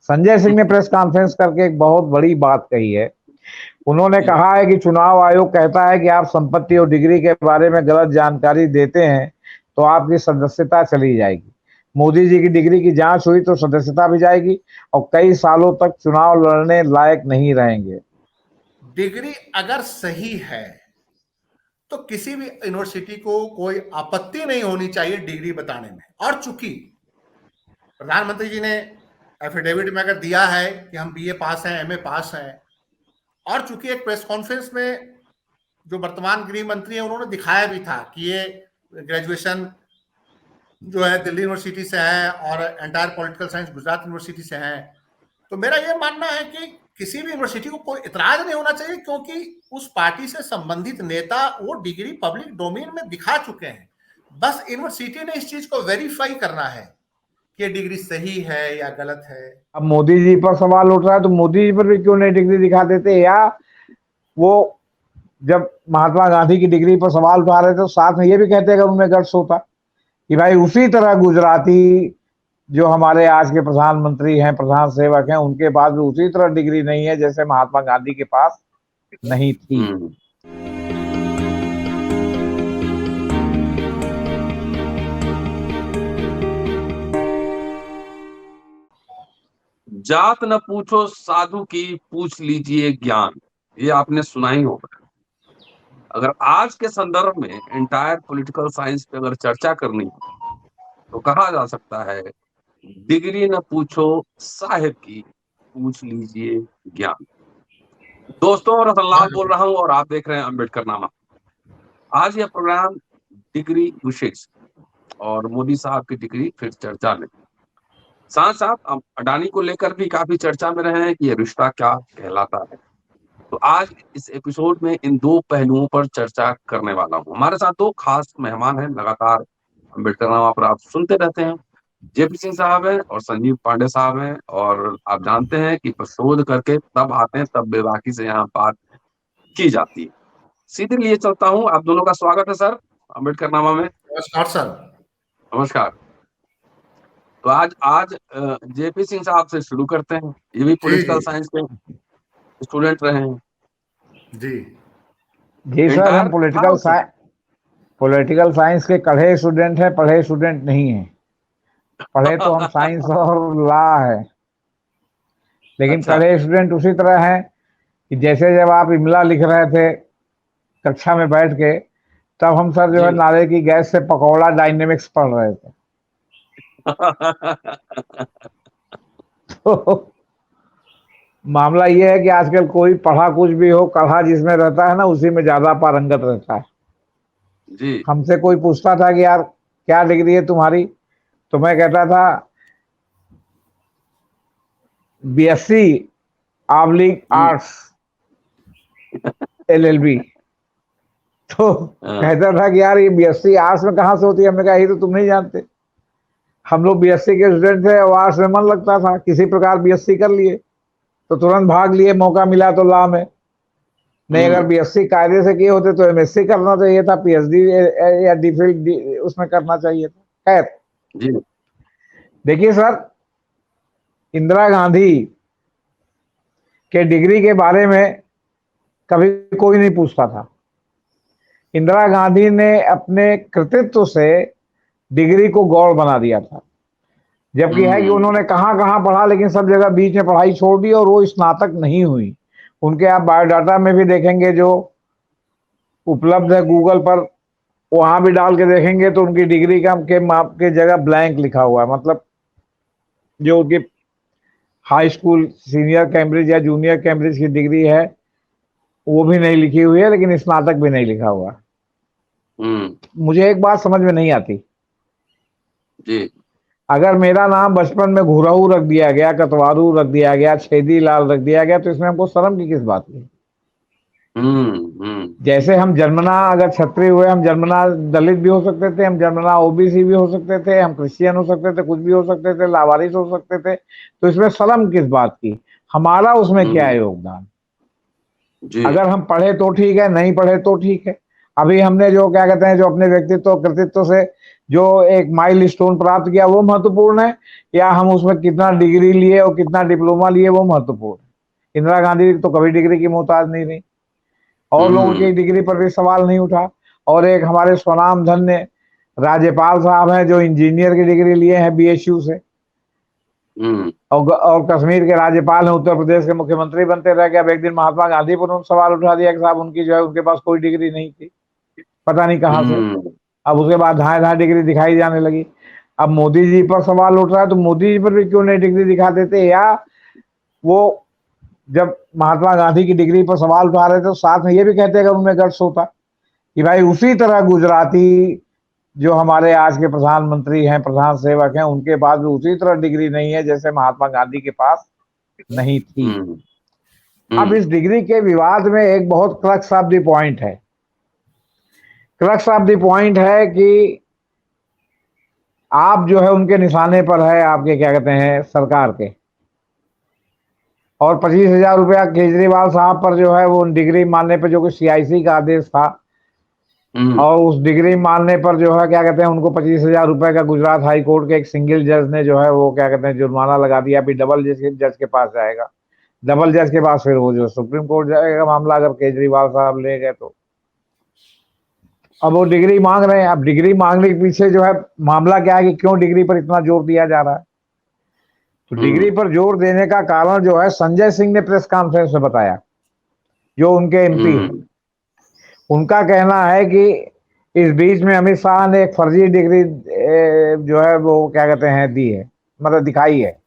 संजय सिंह ने press conference करके एक बहुत बड़ी बात कही है। उन्होंने कहा है कि चुनाव आयोग कहता है कि आप संपत्ति और डिग्री के बारे में गलत जानकारी देते हैं तो आपकी सदस्यता चली जाएगी। मोदी जी की डिग्री की जांच हुई तो सदस्यता भी जाएगी और कई सालों तक चुनाव लड़ने लायक नहीं रहेंगे। डिग्री अगर सही है तो किसी भी यूनिवर्सिटी को कोई आपत्ति नहीं होनी चाहिए डिग्री बताने में। और चूंकि प्रधानमंत्री जी ने एफिडेविट में अगर दिया है कि हम बीए पास हैं, एमए पास हैं, और चूंकि एक प्रेस कॉन्फ्रेंस में जो वर्तमान गृह मंत्री है उन्होंने दिखाया भी था कि ये ग्रेजुएशन जो है दिल्ली यूनिवर्सिटी से है और entire political science Gujarat university से है, तो मेरा ये मानना है कि किसी भी यूनिवर्सिटी को कोई इतराज नहीं होना चाहिए, क्योंकि उस पार्टी से संबंधित नेता वो डिग्री पब्लिक डोमेन में दिखा चुके हैं। बस यूनिवर्सिटी ने इस चीज को वेरीफाई करना है कि ये डिग्री सही है या गलत है। अब मोदी जी पर सवाल उठ रहा है तो मोदी जी पर भी क्यों नहीं डिग्री दिखा देते, या वो जब महात्मा गांधी की डिग्री पर सवाल उठा रहे थे तो साथ में ये भी कहते अगर उनमें गट्स होता कि भाई उसी तरह गुजराती जो हमारे आज के प्रधानमंत्री हैं, प्रधान सेवक हैं, उनके पास भी उसी तरह डिग्री नहीं है जैसे महात्मा गांधी के पास नहीं थी। जात न पूछो साधु की, पूछ लीजिए ज्ञान, ये आपने सुना ही होगा। अगर आज के संदर्भ में एंटायर पॉलिटिकल साइंस पे अगर चर्चा करनी हो तो कहा जा सकता है डिग्री न पूछो साहिब की, पूछ लीजिए ज्ञान। दोस्तों, रतनलाल बोल रहा हूं और आप देख रहे हैं अम्बेडकर नामा। आज यह प्रोग्राम डिग्री विशेष और मोदी साहब की डिग्री फिर चर्चा में, साथ साथ अडानी को लेकर भी काफी चर्चा में रहे हैं कि यह रिश्ता क्या कहलाता है। तो आज इस एपिसोड में इन दो पहलुओं पर चर्चा करने वाला हूं। हमारे साथ दो खास मेहमान हैं, लगातार अम्बेडकर नामा पर आप सुनते रहते हैं। जेपी सिंह साहब हैं और संजीव पांडे साहब हैं, और आप जानते हैं कि शोध करके तब आते हैं, तब बेबाकी से यहाँ बात की जाती है। सीधे लिए चलता हूँ, आप दोनों का स्वागत है सर अम्बेडकर नामा में। नमस्कार सर। नमस्कार। तो आज जेपी सिंह साहब से शुरू करते हैं। ये भी पॉलिटिकल साइंस के स्टूडेंट रहे हैं। जी सर, हम पॉलिटिकल साइंस के कढ़े स्टूडेंट हैं, पढ़े स्टूडेंट नहीं हैं। पढ़े तो हम साइंस और लॉ है, लेकिन कढ़े स्टूडेंट उसी तरह हैं कि जैसे जब आप इमला लिख रहे थे कक्षा में बैठ के, तब हम सर जो है नाले की गैस से पकौड़ा डायनेमिक्स पढ़ रहे थे। तो मामला ये है कि आजकल कोई पढ़ा कुछ भी हो, कढ़ा जिसमें रहता है ना उसी में ज्यादा पारंगत रहता है जी। हमसे कोई पूछता था कि यार क्या डिग्री है तुम्हारी, तो मैं कहता था बीएससी आर्ट्स LLB। तो कहता था कि यार ये बीएससी आर्ट्स में कहाँ से होती है। हमने कहा ये तो तुम नहीं जानते, हम लोग बीएससी के स्टूडेंट थे और आर्ट्स में मन लगता था, किसी प्रकार बीएससी कर लिए तो तुरंत भाग लिए, मौका मिला तो लॉ में। नहीं, अगर बीएससी कायदे से किए होते तो एमएससी करना चाहिए था, पीएचडी या डीफिल उसमें करना चाहिए था। खैर, देखिए सर, इंदिरा गांधी के डिग्री के बारे में कभी कोई नहीं पूछता था। इंदिरा गांधी ने अपने कृतित्व से डिग्री को गौड़ बना दिया था, जबकि है कि उन्होंने कहां कहां पढ़ा, लेकिन सब जगह बीच में पढ़ाई छोड़ दी और वो स्नातक नहीं हुई। उनके आप बायोडाटा में भी देखेंगे जो उपलब्ध है गूगल पर, वहां भी डाल के देखेंगे तो उनकी डिग्री के माप के जगह ब्लैंक लिखा हुआ है। मतलब जो उनकी हाई स्कूल सीनियर कैम्ब्रिज या जूनियर कैम्ब्रिज की डिग्री है वो भी नहीं लिखी हुई है, लेकिन स्नातक भी नहीं लिखा हुआ। मुझे एक बात समझ में नहीं आती जी। अगर मेरा नाम बचपन में घुराऊ रख दिया गया, कतवारू रख दिया गया, छेदी लाल रख दिया गया, तो इसमें हमको शर्म की किस बात की? जैसे हम जन्मना अगर क्षत्रिय हुए, हम जन्मना दलित भी हो सकते थे, हम जन्मना ओबीसी भी हो सकते थे, हम क्रिश्चियन हो सकते थे, कुछ भी हो सकते थे, लावारिस हो सकते थे, तो इसमें शर्म किस बात की? हमारा उसमें क्या योगदान? अगर हम पढ़े तो ठीक है, नहीं पढ़े तो ठीक है। अभी हमने जो क्या कहते हैं, जो अपने व्यक्तित्व कृतित्व से जो एक माइल स्टोन प्राप्त किया वो महत्वपूर्ण है, या हम उसमें कितना डिग्री लिए और कितना डिप्लोमा लिए वो महत्वपूर्ण है। इंदिरा गांधी तो कभी डिग्री की मोहताज नहीं रही, और लोगों की डिग्री पर भी सवाल नहीं उठा। और एक हमारे स्वनाम धन्य राज्यपाल साहब हैं जो इंजीनियर की डिग्री लिए हैं BSU से, और कश्मीर के राज्यपाल हैं, उत्तर प्रदेश के मुख्यमंत्री बनते रह गए। अब एक दिन महात्मा गांधी पर उन्होंने सवाल उठा दिया कि साहब उनकी जो है उनके पास कोई डिग्री नहीं थी, पता नहीं कहाँ से। अब उसके बाद धाए धाए डिग्री दिखाई जाने लगी। अब मोदी जी पर सवाल उठ रहा है तो मोदी जी पर भी क्यों नहीं डिग्री दिखा देते, या वो जब महात्मा गांधी की डिग्री पर सवाल उठा रहे थे तो साथ में ये भी कहते अगर उनमें गट्स होता कि भाई उसी तरह गुजराती जो हमारे आज के प्रधानमंत्री हैं, प्रधान सेवक हैं, उनके पास भी उसी तरह डिग्री नहीं है जैसे महात्मा गांधी के पास नहीं थी। अब इस डिग्री के विवाद में एक बहुत क्रक्स ऑफ द पॉइंट है, क्रक्स ऑफ द पॉइंट है कि आप जो है उनके निशाने पर है, आपके क्या कहते हैं सरकार के, और 25,000 रुपया केजरीवाल साहब पर जो है वो डिग्री मानने पर जो कि CIC का आदेश था, और उस डिग्री मानने पर जो है क्या कहते हैं उनको 25,000 रुपए का गुजरात हाई कोर्ट के एक सिंगल जज ने जो है वो क्या कहते हैं जुर्माना लगा दिया। अभी डबल जज के पास जाएगा, डबल जज के पास फिर वो जो सुप्रीम कोर्ट जाएगा मामला, अगर केजरीवाल साहब ले गए तो। अब वो डिग्री मांग रहे हैं। अब डिग्री मांगने के पीछे जो है मामला क्या है कि क्यों डिग्री पर इतना जोर दिया जा रहा है, तो डिग्री पर जोर देने का कारण जो है संजय सिंह ने प्रेस कॉन्फ्रेंस में बताया, जो उनके MP हैं। उनका कहना है कि इस बीच में अमित शाह ने एक फर्जी डिग्री जो है वो क्या कहते हैं दी है, मतलब दिखाई है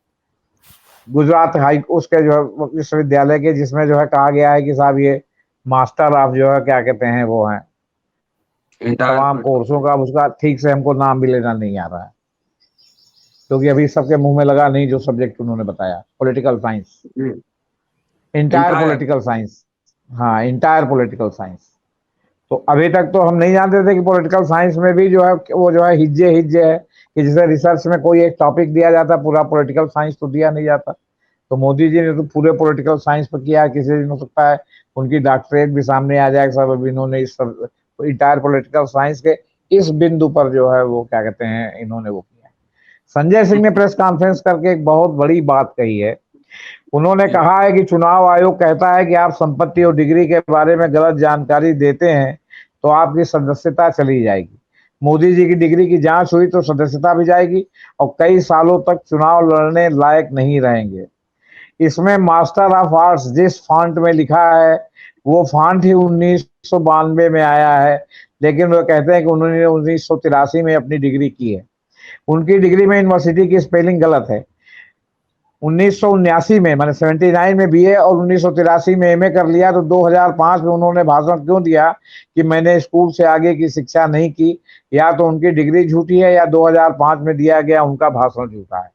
गुजरात हाई उसके जो है विश्वविद्यालय के, जिसमें जो है कहा गया है कि साहब ये मास्टर ऑफ जो है क्या कहते हैं वो हैं तमाम कोर्सों का। उसका ठीक से हमको नाम भी लेना नहीं आ रहा है क्योंकि अभी सबके मुंह में लगा नहीं जो सब्जेक्ट उन्होंने बताया, political science, entire political science. हाँ, इंटायर पॉलिटिकल साइंस। तो अभी तक तो हम नहीं जानते थे कि पॉलिटिकल साइंस में भी जो है वो जो है हिज्जे है कि जैसे रिसर्च में कोई एक टॉपिक दिया जाता है, पूरा पॉलिटिकल साइंस तो दिया नहीं जाता। तो मोदी जी ने तो पूरे पॉलिटिकल साइंस पर किया। किसी दिन हो सकता है उनकी डॉक्टरेट भी सामने आ जाए सब, इन्होंने इस इंटायर पॉलिटिकल साइंस के इस बिंदु पर जो है वो क्या कहते हैं इन्होंने वो किया। संजय सिंह ने प्रेस कॉन्फ्रेंस करके एक बहुत बड़ी बात कही है। उन्होंने कहा है कि चुनाव आयोग कहता है कि आप संपत्ति और डिग्री के बारे में गलत जानकारी देते हैं तो आपकी सदस्यता चली जाएगी। मोदी जी की डिग्री की जांच हुई तो सदस्यता भी जाएगी और कई सालों तक चुनाव लड़ने लायक नहीं रहेंगे। इसमें मास्टर ऑफ आर्ट्स जिस फॉन्ट में लिखा है वो फॉन्ट ही 1992 में आया है, लेकिन वो कहते हैं कि उन्होंने 1983 में अपनी डिग्री की है। उनकी डिग्री में यूनिवर्सिटी की स्पेलिंग गलत है। 1979 में माने 79 में BA और 1983 में MA कर लिया। तो 2005 में उन्होंने भाषण क्यों दिया कि मैंने स्कूल से आगे की शिक्षा नहीं की? या तो उनकी डिग्री झूठी है या 2005 में दिया गया उनका भाषण झूठा है।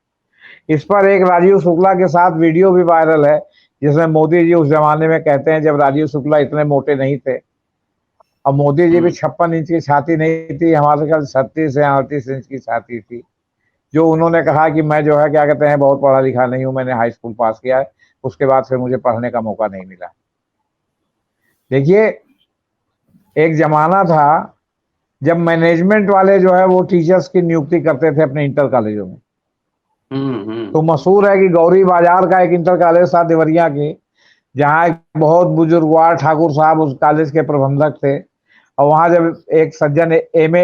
इस पर एक राजीव शुक्ला के साथ वीडियो भी वायरल है जिसमें मोदी जी उस जमाने में कहते हैं जब राजीव शुक्ला इतने मोटे नहीं थे, और मोदी जी भी 56 इंच की छाती नहीं थी, हमारे ख्याल 36 या 38 इंच की छाती थी। जो उन्होंने कहा कि मैं जो है क्या कहते हैं बहुत पढ़ा लिखा नहीं हूं, मैंने हाई स्कूल पास किया है, उसके बाद फिर मुझे पढ़ने का मौका नहीं मिला। देखिए, एक जमाना था जब मैनेजमेंट वाले जो है वो टीचर्स की नियुक्ति करते थे अपने इंटर कॉलेजों में। तो मशहूर है कि गौरी बाजार का एक इंटर कॉलेज था देवरिया के, जहाँ एक बहुत बुजुर्गवार ठाकुर साहब उस कॉलेज के प्रबंधक थे। और वहां जब एक सज्जन MA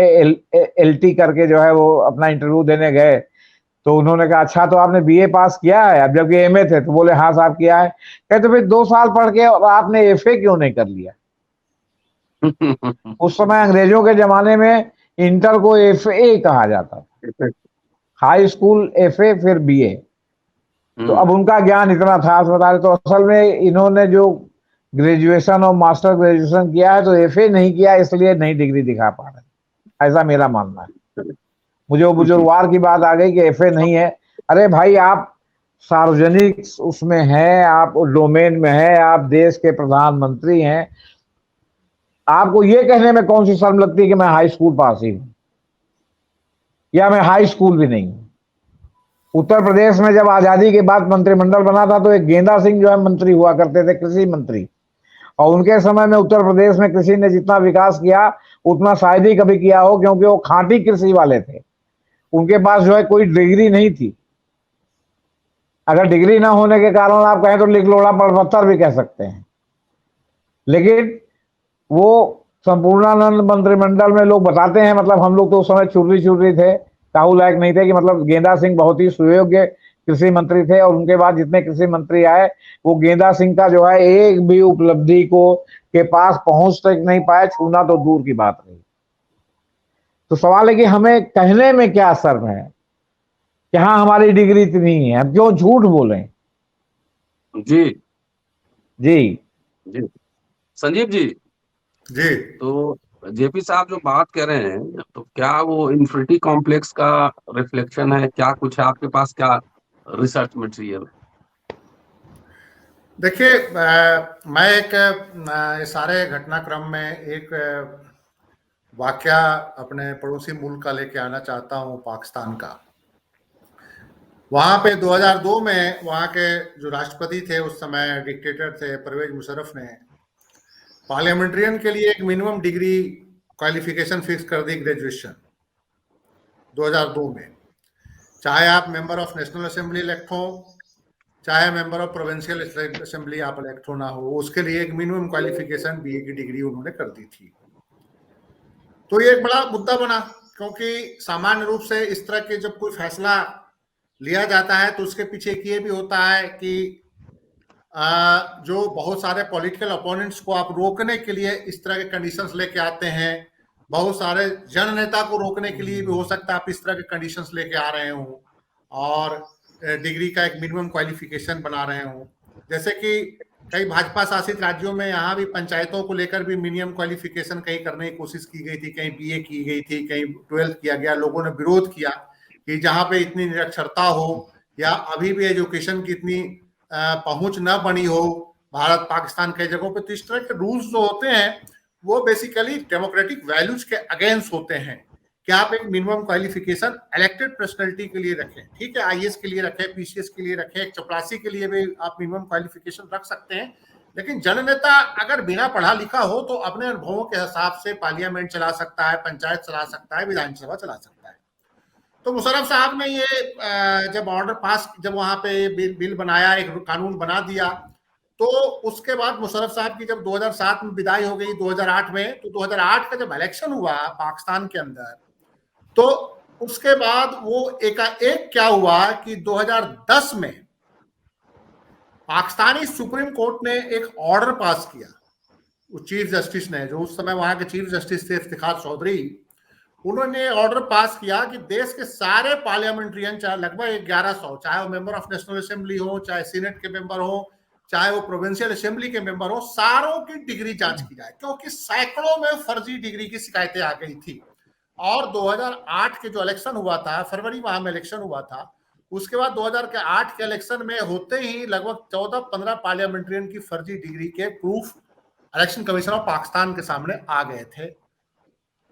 LT करके जो है वो अपना इंटरव्यू देने गए तो उन्होंने कहा अच्छा तो आपने BA पास किया है? अब जबकि MA थे तो बोले हाँ साहब किया है। कहते तो फिर 2 साल पढ़ के और आपने FA क्यों नहीं कर लिया? उस समय अंग्रेजों के जमाने में इंटर को FA कहा जाता था, हाई स्कूल FA फिर BA। तो अब उनका ज्ञान इतना था बता रहे। तो असल में इन्होंने जो ग्रेजुएशन और मास्टर ग्रेजुएशन किया है तो FA नहीं किया, इसलिए नई डिग्री दिखा पा रहे, ऐसा मेरा मानना है। मुझे वो बुजुर्गवार की बात आ गई कि FA नहीं है। अरे भाई, आप सार्वजनिक उसमें हैं, आप डोमेन में हैं, आप देश के प्रधानमंत्री हैं, आपको ये कहने में कौन सी शर्म लगती है कि मैं हाई स्कूल पास ही हूं या मैं हाई स्कूल भी नहीं हूं? उत्तर प्रदेश में जब आजादी के बाद मंत्रिमंडल बना था तो एक गेंदा सिंह जो है मंत्री हुआ करते थे, कृषि मंत्री, और उनके समय में उत्तर प्रदेश में कृषि ने जितना विकास किया उतना शायद ही कभी किया हो, क्योंकि वो खांटी कृषि वाले थे। उनके पास जो है कोई डिग्री नहीं थी। अगर डिग्री ना होने के कारण आप कहें तो लिख लोड़ा पत्थर भी कह सकते हैं। लेकिन वो संपूर्णानंद मंत्रिमंडल में लोग बताते हैं, मतलब हम लोग तो उस समय चुर्री थे, काहू लायक नहीं थे, कि मतलब गेंदा सिंह बहुत ही सुयोग्य कृषि मंत्री थे। और उनके बाद जितने कृषि मंत्री आए वो गेंदा सिंह का जो है एक भी उपलब्धि को के पास पहुंच तक नहीं पाए, छूना तो दूर की बात रही। तो सवाल है कि हमें कहने में क्या शर्म है कि हाँ हमारी डिग्री इतनी है, हम क्यों झूठ बोलें। जी जी जी संजीव जी, जी तो जेपी साहब जो बात कर रहे हैं, तो क्या वो इन्फिनिटी कॉम्प्लेक्स का रिफ्लेक्शन है? क्या कुछ है आपके पास, क्या रिसर्च मटेरियल? देखिए, मैं एक इस सारे घटनाक्रम में एक वाकया अपने पड़ोसी मुल्क का लेके आना चाहता हूं, पाकिस्तान का। वहां पे 2002 में वहां के जो राष्ट्रपति थे उस समय, डिक्टेटर थे परवेज मुशर्रफ ने पार्लियामेंट्रियन के लिए एक मिनिमम डिग्री क्वालिफिकेशन फिक्स कर दी, ग्रेजुएशन, 2002 में। चाहे आप member of national assembly elect हो, चाहे मेंबर ऑफ प्रोविंशियल असेंबली आप इलेक्ट होना हो, उसके लिए एक मिनिमम क्वालिफिकेशन बीए की डिग्री उन्होंने कर दी थी। तो ये एक बड़ा मुद्दा बना, क्योंकि सामान्य रूप से इस तरह के जब कोई फैसला लिया जाता है तो उसके पीछे एक ये भी होता है कि जो बहुत सारे पॉलिटिकल अपोनेंट्स को आप रोकने के लिए इस तरह के कंडीशंस लेके आते हैं। बहुत सारे जन नेता को रोकने के लिए भी हो सकता है आप इस तरह के कंडीशंस लेके आ रहे हो और डिग्री का एक मिनिमम क्वालिफिकेशन बना रहे हो। जैसे कि कई भाजपा शासित राज्यों में यहाँ भी पंचायतों को लेकर भी मिनिमम क्वालिफिकेशन कहीं करने की कोशिश की गई थी, कहीं बीए की गई थी, कहीं 12th किया गया। लोगों ने विरोध किया कि जहाँ पे इतनी निरक्षरता हो या अभी भी एजुकेशन की इतनी पहुंच न बनी हो भारत पाकिस्तान कई जगहों पे, तो इस तरह के रूल्स जो होते हैं वो बेसिकली डेमोक्रेटिक वैल्यूज के अगेंस्ट होते हैं कि आप एक मिनिमम क्वालिफिकेशन इलेक्टेड पर्सनैलिटी के लिए रखें। ठीक है, आईएएस के लिए रखें, पीसीएस के लिए रखें, एक चपरासी के लिए भी आप मिनिमम क्वालिफिकेशन रख सकते हैं। लेकिन जननेता अगर बिना पढ़ा लिखा हो तो अपने अनुभवों के हिसाब से पार्लियामेंट चला सकता है, पंचायत चला सकता है, विधानसभा चला सकता है। तो मुशर्रफ साहब ने ये जब ऑर्डर पास, जब वहां पे बिल बनाया, एक कानून बना दिया, तो उसके बाद मुशर्रफ साहब की जब 2007 में विदाई हो गई, 2008 में, तो 2008 का जब इलेक्शन हुआ पाकिस्तान के अंदर, तो उसके बाद वो एकाएक क्या हुआ कि 2010 में पाकिस्तानी सुप्रीम कोर्ट ने एक ऑर्डर पास किया। चीफ जस्टिस ने, जो उस समय वहां के चीफ जस्टिस थे इफ्तिखार चौधरी, उन्होंने ऑर्डर पास किया कि देश के सारे पार्लियामेंट्रियन, चाहे लगभग 1100, चाहे वो मेंबर ऑफ नेशनल असेंबली हो, चाहे सीनेट के मेंबर हो, चाहे वो प्रोविंशियल असेंबली के मेंबर हो, सारों की डिग्री जांच की जाए, क्योंकि सैकड़ों में फर्जी डिग्री की शिकायतें आ गई थी। और 2008 के जो इलेक्शन हुआ था, फरवरी माह में इलेक्शन हुआ था, उसके बाद 2008 के इलेक्शन में होते ही लगभग 14-15 पार्लियामेंट्रियन की फर्जी डिग्री के proof election commission of Pakistan के सामने आ गए थे।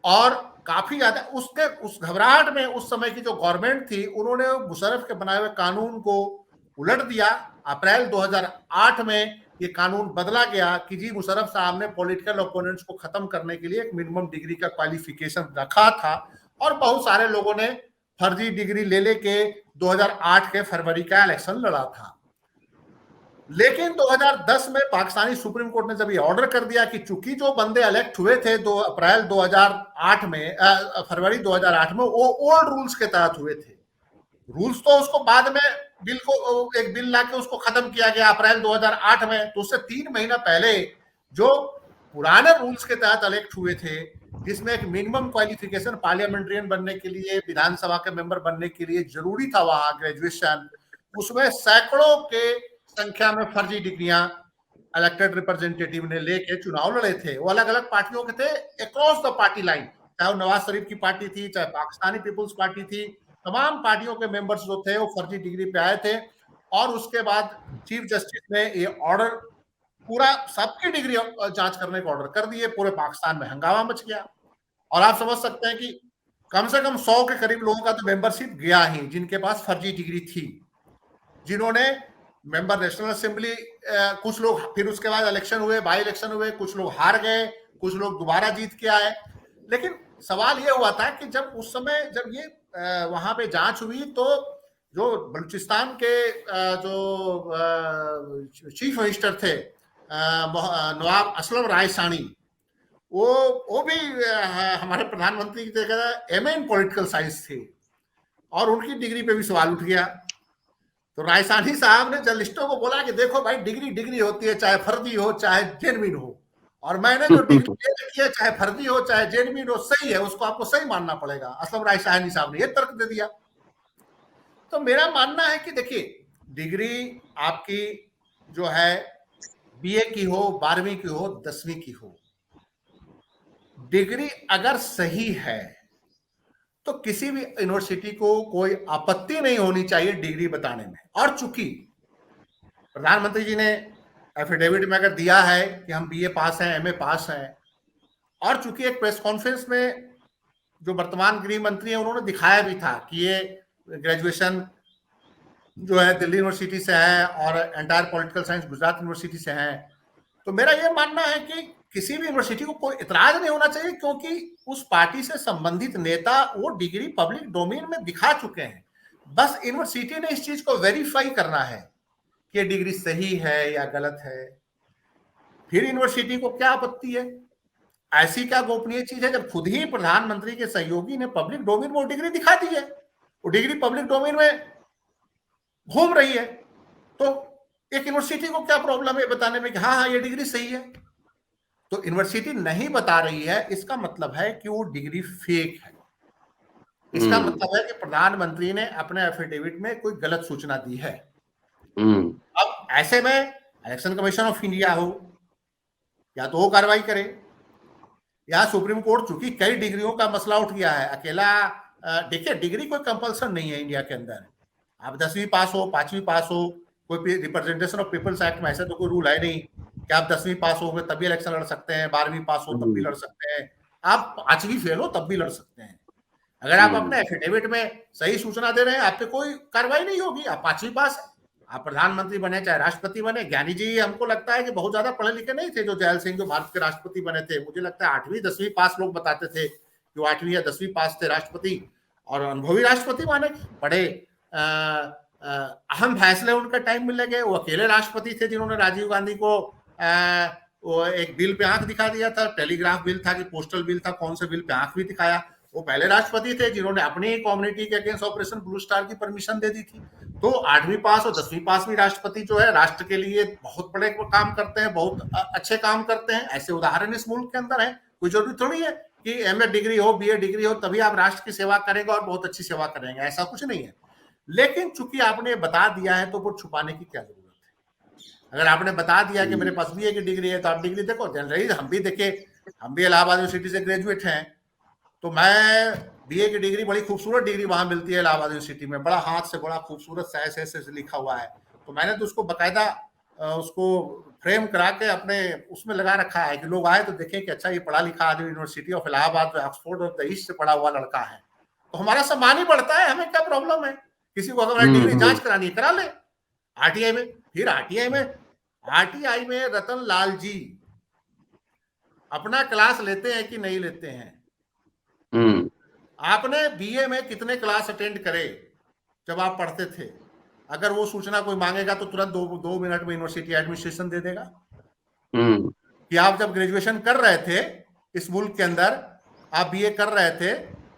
और काफी ज्यादा उस घबराहट में उस समय की जो गवर्नमेंट थी, उन्होंने मुशर्रफ के बनाए हुए कानून को उलट दिया। अप्रैल 2008 में ये कानून बदला गया कि जी मुशर्रफ साहब ने पॉलिटिकल ओपोनेंट्स को खत्म करने के लिए एक मिनिमम डिग्री का क्वालिफिकेशन रखा था, और बहुत सारे लोगों ने फर्जी डिग्री ले लेके 2008 के फरवरी का इलेक्शन लड़ा था। लेकिन 2010 में पाकिस्तानी सुप्रीम कोर्ट ने जब ये ऑर्डर कर दिया कि चूंकि जो बंदे इलेक्ट हुए थे 2 अप्रैल 2008 में, फरवरी 2008 में, वो ओल्ड रूल्स के तहत हुए थे। रूल्स तो उसको बाद में एक बिल लाके उसको खत्म किया गया अप्रैल 2008 में। तो उससे 3 महीना पहले जो पुराने रूल्स के तहत इलेक्ट हुए थे, जिसमें एक मिनिमम क्वालिफिकेशन पार्लियामेंट्रियन बनने के लिए, विधानसभा के मेंबर बनने के लिए जरूरी था वहां ग्रेजुएशन, उसमें सैकड़ों के संख्या में फर्जी डिग्रियां इलेक्टेड रिप्रेजेंटेटिव ने लेके चुनाव लड़े थे। वो अलग अलग पार्टियों के थे, अक्रॉस द पार्टी लाइन, चाहे वो नवाज शरीफ की पार्टी थी, चाहे पाकिस्तानी पीपुल्स पार्टी थी, तमाम पार्टियों के मेंबर्स जो थे वो फर्जी डिग्री पे आए थे। और उसके बाद चीफ जस्टिस ने ये ऑर्डर, पूरा सबकी डिग्री जांच करने का ऑर्डर कर दिए। पूरे पाकिस्तान में हंगामा मच गया। और आप समझ सकते हैं कि कम से कम 100 के करीब लोगों का तो मेंबरशिप गया ही, जिनके पास फर्जी डिग्री थी, जिन्होंने मेंबर नेशनल असेंबली, कुछ लोग, फिर उसके बाद इलेक्शन हुए, बाई इलेक्शन हुए, कुछ लोग हार गए, कुछ लोग दोबारा जीत के आए। लेकिन सवाल ये हुआ था कि जब उस समय जब ये वहां पे जांच हुई तो जो बलूचिस्तान के जो चीफ मिनिस्टर थे नवाब असलम रायसानी, वो भी हमारे प्रधानमंत्री की जगह एमए इन पॉलिटिकल साइंस थी और उनकी डिग्री पे भी सवाल उठ गया। तो रायसानी साहब ने जर्नलिस्टों को बोला कि देखो भाई, डिग्री डिग्री होती है, चाहे फर्जी हो चाहे जेनविन हो, और मैंने जो डिग्री ले रखी है चाहे फर्जी हो चाहे जेनविन हो, सही है, उसको आपको सही मानना पड़ेगा। असलम रायसानी साहब ने यह तर्क दे दिया। तो मेरा मानना है कि देखिए, डिग्री आपकी जो है बीए की हो, 12वीं की हो, 10वीं की हो, डिग्री अगर सही है तो किसी भी यूनिवर्सिटी को कोई आपत्ति नहीं होनी चाहिए डिग्री बताने में। और चूंकि प्रधानमंत्री जी ने एफिडेविट में अगर दिया है कि हम बीए पास हैं, एमए पास हैं, और चूंकि एक प्रेस कॉन्फ्रेंस में जो वर्तमान गृह मंत्री हैं उन्होंने दिखाया भी था कि ये ग्रेजुएशन जो है दिल्ली यूनिवर्सिटी से है और entire political science Gujarat university से है, तो मेरा ये मानना है कि किसी भी यूनिवर्सिटी को कोई इतराज नहीं होना चाहिए, क्योंकि उस पार्टी से संबंधित नेता वो डिग्री पब्लिक डोमेन में दिखा चुके हैं। बस यूनिवर्सिटी ने इस चीज को वेरीफाई करना है कि डिग्री सही है या गलत है। फिर यूनिवर्सिटी को क्या आपत्ति है? ऐसी क्या गोपनीय चीज है जब खुद ही प्रधानमंत्री के सहयोगी ने पब्लिक डोमेन में वो डिग्री दिखा दी है, वो डिग्री पब्लिक डोमेन में घूम रही है, तो एक यूनिवर्सिटी को क्या प्रॉब्लम है बताने में कि हाँ हाँ ये डिग्री सही है? तो यूनिवर्सिटी नहीं बता रही है, इसका मतलब है कि वो डिग्री फेक है। इसका मतलब है कि प्रधानमंत्री ने अपने एफिडेविट में कोई गलत सूचना दी है। अब ऐसे में इलेक्शन कमीशन ऑफ इंडिया हो या तो वो कार्रवाई करे, या सुप्रीम कोर्ट, चूंकि कई डिग्रियों का मसला उठ गया है, अकेला देखिए डिग्री कोई कंपल्सन नहीं है इंडिया के अंदर। आप 10वीं पास हो, 5वीं पास हो, कोई रिप्रेजेंटेशन ऑफ पीपल्स एक्ट में ऐसा तो कोई रूल है नहीं कि आप 10वीं पास हो गए तभी इलेक्शन लड़ सकते हैं, 12वीं पास हो तब भी लड़ सकते हैं, आप 5वीं फेल हो तब भी लड़ सकते हैं। अगर आप अपने एफिडेविट में सही सूचना दे रहे हैं, आप पे कोई कार्रवाई नहीं होगी। आप 5वीं पास, आप प्रधानमंत्री बने चाहे राष्ट्रपति बने। ज्ञानी जी हमको लगता है कि बहुत ज्यादा पढ़े लिखे नहीं थे जो जैल सिंह जो भारत के राष्ट्रपति बने थे। मुझे लगता है 8वीं 10वीं पास लोग बताते थे कि वो 8वीं या 10वीं पास थे राष्ट्रपति, और अनुभवी राष्ट्रपति माने। बड़े अहम फैसले उनका टाइम में लगे। वो अकेले राष्ट्रपति थे जिन्होंने राजीव गांधी को वो एक बिल पे आंख दिखा दिया था, टेलीग्राफ बिल था कि पोस्टल बिल था, कौन से बिल पे आंख भी दिखाया। वो पहले राष्ट्रपति थे जिन्होंने अपनी कम्युनिटी के अगेंस्ट ऑपरेशन ब्लू स्टार की परमिशन दे दी थी। तो 8वीं पास और 10वीं पास भी राष्ट्रपति जो है राष्ट्र के लिए बहुत बड़े काम करते हैं, बहुत अच्छे काम करते हैं। ऐसे उदाहरण इस मुल्क के अंदर है। कोई जरूरी थोड़ी है कि एमए डिग्री हो, बीए डिग्री हो तभी आप राष्ट्र की सेवा करेंगे और बहुत अच्छी सेवा करेंगे, ऐसा कुछ नहीं है। लेकिन चूंकि आपने बता दिया है तो वो छुपाने की क्या जरूरत है? अगर आपने बता दिया कि मेरे पास बीए की डिग्री है तो आप डिग्री देखो। जनरली हम भी देखे, हम भी इलाहाबाद यूनिवर्सिटी से ग्रेजुएट हैं, तो मैं बीए की डिग्री, बड़ी खूबसूरत डिग्री वहां मिलती है इलाहाबाद यूनिवर्सिटी में, बड़ा हाथ से बड़ा खूबसूरत से लिखा हुआ है। तो मैंने तो उसको बकायदा उसको फ्रेम करा के अपने उसमें लगा रखा है कि लोग आए तो देखें कि अच्छा ये पढ़ा लिखा आदमी university of Allahabad, Oxford of the east से पढ़ा हुआ लड़का है, तो हमारा सम्मान ही बढ़ता है। हमें क्या प्रॉब्लम है? किसी को अगर डिग्री जांच करानी करा ले आरटीआई में। फिर आरटीआई में रतन लाल जी अपना क्लास लेते हैं कि नहीं लेते हैं? आपने बीए में कितने क्लास अटेंड करे जब आप पढ़ते थे? अगर वो सूचना कोई मांगेगा तो तुरंत दो मिनट में यूनिवर्सिटी एडमिनिस्ट्रेशन दे देगा। कि आप जब ग्रेजुएशन कर रहे थे इस मुल्क के अंदर, आप बीए कर रहे थे,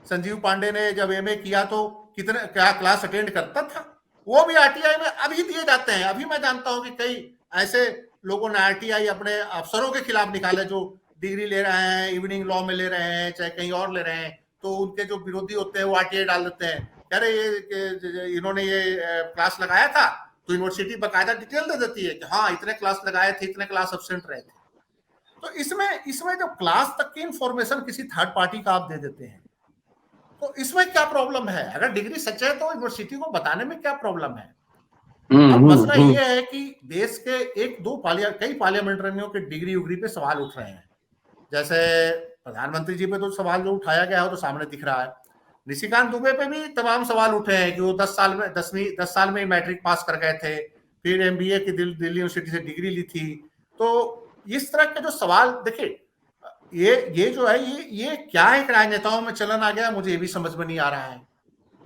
संजीव पांडे ने जब एमए किया तो कितने क्या क्लास अटेंड करता था? वो भी आरटीआई में अभी दिए जाते हैं। अभी मैं जानता हूं कि कई ऐसे लोगों ने आरटीआई अपने अफसरों के खिलाफ निकाले जो डिग्री ले रहे हैं, इवनिंग लॉ में ले रहे हैं, चाहे कहीं और ले रहे हैं, तो उनके जो विरोधी होते हैं वो आरटीआई डाल देते हैं। अरे ये इन्होंने ये क्लास लगाया था, तो यूनिवर्सिटी बकायदा डिटेल दे देती है कि हाँ इतने क्लास लगाए थे, इतने क्लास एब्सेंट रहे थे। तो इसमें जब क्लास तक की इंफॉर्मेशन किसी थर्ड पार्टी का आप दे देते हैं तो इसमें क्या प्रॉब्लम है? अगर डिग्री सच है तो यूनिवर्सिटी को बताने में क्या प्रॉब्लम है? अब मसला ये है कि देश के कई पार्लियामेंटरियों के डिग्री उग्री पे सवाल उठ रहे हैं। जैसे प्रधानमंत्री जी पे तो सवाल जो उठाया गया हो तो सामने दिख रहा है। निशिकांत दुबे पे भी तमाम सवाल उठे हैं कि वो 10 साल में मैट्रिक पास कर गए थे, फिर MBA की दिल्ली यूनिवर्सिटी से डिग्री ली थी। तो इस तरह के जो सवाल देखिए, ये जो है ये क्या एक राजनेताओं में चलन आ गया, मुझे ये भी समझ में नहीं आ रहा है।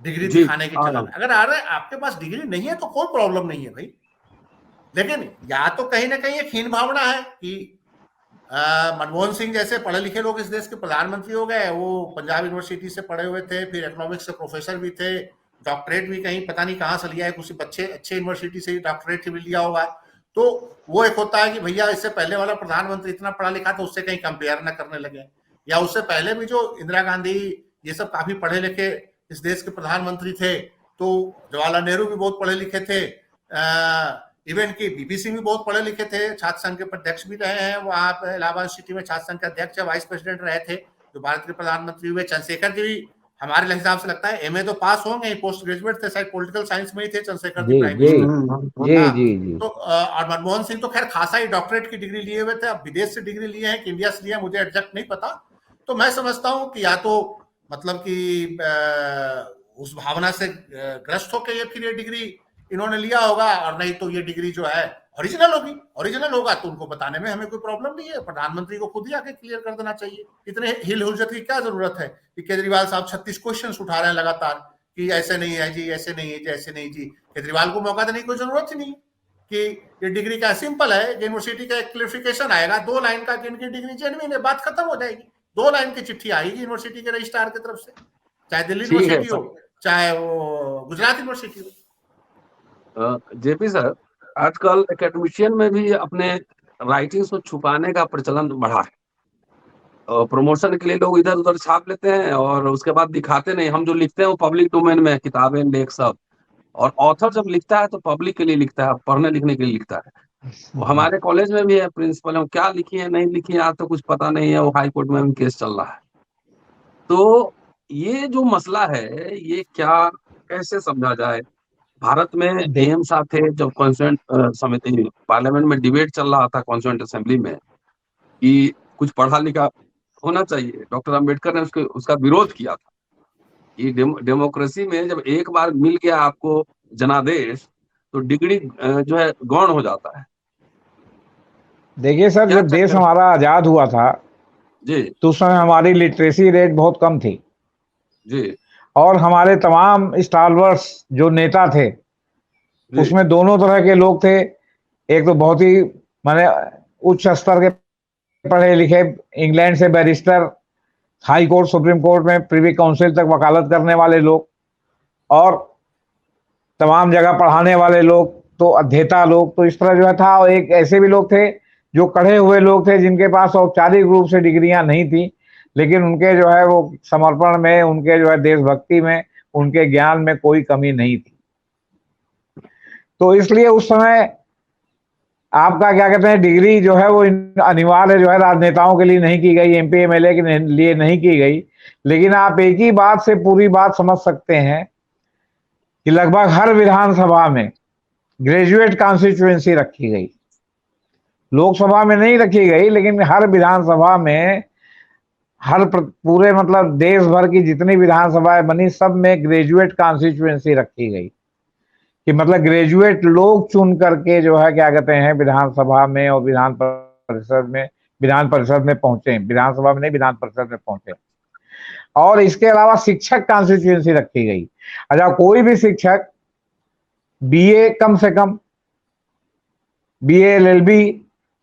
डिग्री जी दिखाने की चलन, अगर आ रहा है आपके पास डिग्री नहीं है तो कोई प्रॉब्लम नहीं है भाई, लेकिन या तो कहीं ना कहीं एक हीन भावना है कि मनमोहन सिंह जैसे पढ़े लिखे लोग इस देश के प्रधानमंत्री हो गए, वो पंजाब यूनिवर्सिटी से पढ़े हुए थे, फिर इकोनॉमिक्स के प्रोफेसर भी थे, डॉक्टरेट भी कहीं पता नहीं कहाँ से लिया है, किसी अच्छे यूनिवर्सिटी से डॉक्टरेट भी लिया होगा। तो वो एक होता है कि भैया इससे पहले वाला प्रधानमंत्री इतना पढ़ा लिखा तो उससे कहीं कंपेयर ना करने लगे, या उससे पहले भी जो इंदिरा गांधी ये सब काफी पढ़े लिखे इस देश के प्रधानमंत्री थे, तो जवाहरलाल नेहरू भी बहुत पढ़े लिखे थे, इवन की बीपी सिंह भी बहुत पढ़े लिखे थे, छात्र संघ के अध्यक्ष भी रहे हैं, वहां पे इलाहाबाद सिटी में छात्र संघ के अध्यक्ष वाइस प्रेसिडेंट रहे थे, जो भारत के प्रधानमंत्री हुए। चंद्रशेखर जी भी हमारे हिसाब से लगता है एमए तो पास होंगे, पोस्ट ग्रेजुएट थे, शायद पॉलिटिकल साइंस में ही थे चंद्रशेखर जी, प्राइम मिनिस्टर। जी जी जी। तो और मनमोहन सिंह तो खैर खासा ही डॉक्टरेट की डिग्री लिए हुए थे, अब विदेश से डिग्री लिए हैं कि इंडिया से लिया मुझे एग्जैक्ट नहीं पता। तो मैं समझता हूँ कि या तो मतलब कि उस भावना से ग्रस्त होकर ये फिर ये डिग्री इन्होंने लिया होगा, और नहीं तो ये डिग्री जो है ओरिजिनल होगी, ओरिजिनल होगा तो उनको बताने में हमें कोई प्रॉब्लम नहीं है, प्रधानमंत्री को खुद ही आके क्लियर कर देना चाहिए। इतने हिल हुज्जत की क्या जरूरत है कि केजरीवाल साहब 36 क्वेश्चन उठा रहे हैं लगातार कि ऐसे नहीं है जी, ऐसे नहीं है जी, ऐसे नहीं जी। केजरीवाल को मौका देने की कोई जरूरत ही नहीं कि ये डिग्री का सिंपल है, यूनिवर्सिटी का एक क्लियरिफिकेशन आएगा 2 लाइन का कि इनकी डिग्री जेन्युइन है, बात खत्म हो जाएगी। 2 लाइन की चिट्ठी आएगी यूनिवर्सिटी के रजिस्ट्रार की तरफ से, चाहे दिल्ली यूनिवर्सिटी हो चाहे वो गुजरात यूनिवर्सिटी हो। जेपी सर, आजकल एकेडमिशियन में भी अपने राइटिंग्स को छुपाने का प्रचलन बढ़ा है। प्रमोशन के लिए लोग इधर उधर छाप लेते हैं और उसके बाद दिखाते नहीं। हम जो लिखते हैं वो पब्लिक डोमेन में, किताबें, लेख सब, और ऑथर जब लिखता है तो पब्लिक के लिए लिखता है, पढ़ने लिखने के लिए लिखता है। वो हमारे कॉलेज में भी है प्रिंसिपल, हम क्या लिखी है नहीं लिखी है आज तो कुछ पता नहीं है, वो हाई कोर्ट में भी केस चल रहा है। तो ये जो मसला है ये क्या कैसे समझा जाए? भारत में एम साहब थे जब कॉन्स्टिट्यूएंट समिति पार्लियामेंट में डिबेट चल रहा था कॉन्स्टिट्यूएंट असेंबली में कि कुछ पढ़ा लिखा होना चाहिए, डॉक्टर अंबेडकर ने उसका विरोध किया था। ये डेमोक्रेसी में जब एक बार मिल गया आपको जनादेश तो डिग्री जो है गौण हो जाता है। देखिए सर, जब देश हमारा आजाद हुआ था जी तो उस समय हमारी लिटरेसी रेट बहुत कम थी जी, और हमारे तमाम स्टालवर्स जो नेता थे उसमें दोनों तरह के लोग थे। एक तो बहुत ही माने उच्च स्तर के पढ़े लिखे, इंग्लैंड से barrister, high court supreme court में प्रिवी काउंसिल तक वकालत करने वाले लोग, और तमाम जगह पढ़ाने वाले लोग, तो अध्येता लोग, तो इस तरह जो है था। और एक ऐसे भी लोग थे जो कढ़े हुए लोग थे जिनके पास औपचारिक रूप से डिग्रियां नहीं थी, लेकिन उनके जो है वो समर्पण में, उनके जो है देशभक्ति में, उनके ज्ञान में कोई कमी नहीं थी। तो इसलिए उस समय आपका क्या कहते हैं, डिग्री जो है वो अनिवार्य जो है राजनेताओं के लिए नहीं की गई, एमपी एमएलए के लिए नहीं की गई। लेकिन आप एक ही बात से पूरी बात समझ सकते हैं कि लगभग हर विधानसभा में ग्रेजुएट कॉन्स्टिट्यूएंसी रखी गई। लोकसभा में नहीं रखी गई, लेकिन हर विधानसभा में, हर पूरे मतलब देश भर की जितनी विधानसभाएं बनी सब में ग्रेजुएट कॉन्स्टिट्यूएंसी रखी गई कि मतलब ग्रेजुएट लोग चुन करके जो है क्या कहते हैं विधानसभा में और विधान परिषद में पहुंचे, विधानसभा में नहीं विधान परिषद में पहुंचे। और इसके अलावा शिक्षक कॉन्स्टिट्यूएंसी रखी गई। अच्छा, कोई भी शिक्षक बीए, कम से कम बीए एलएलबी,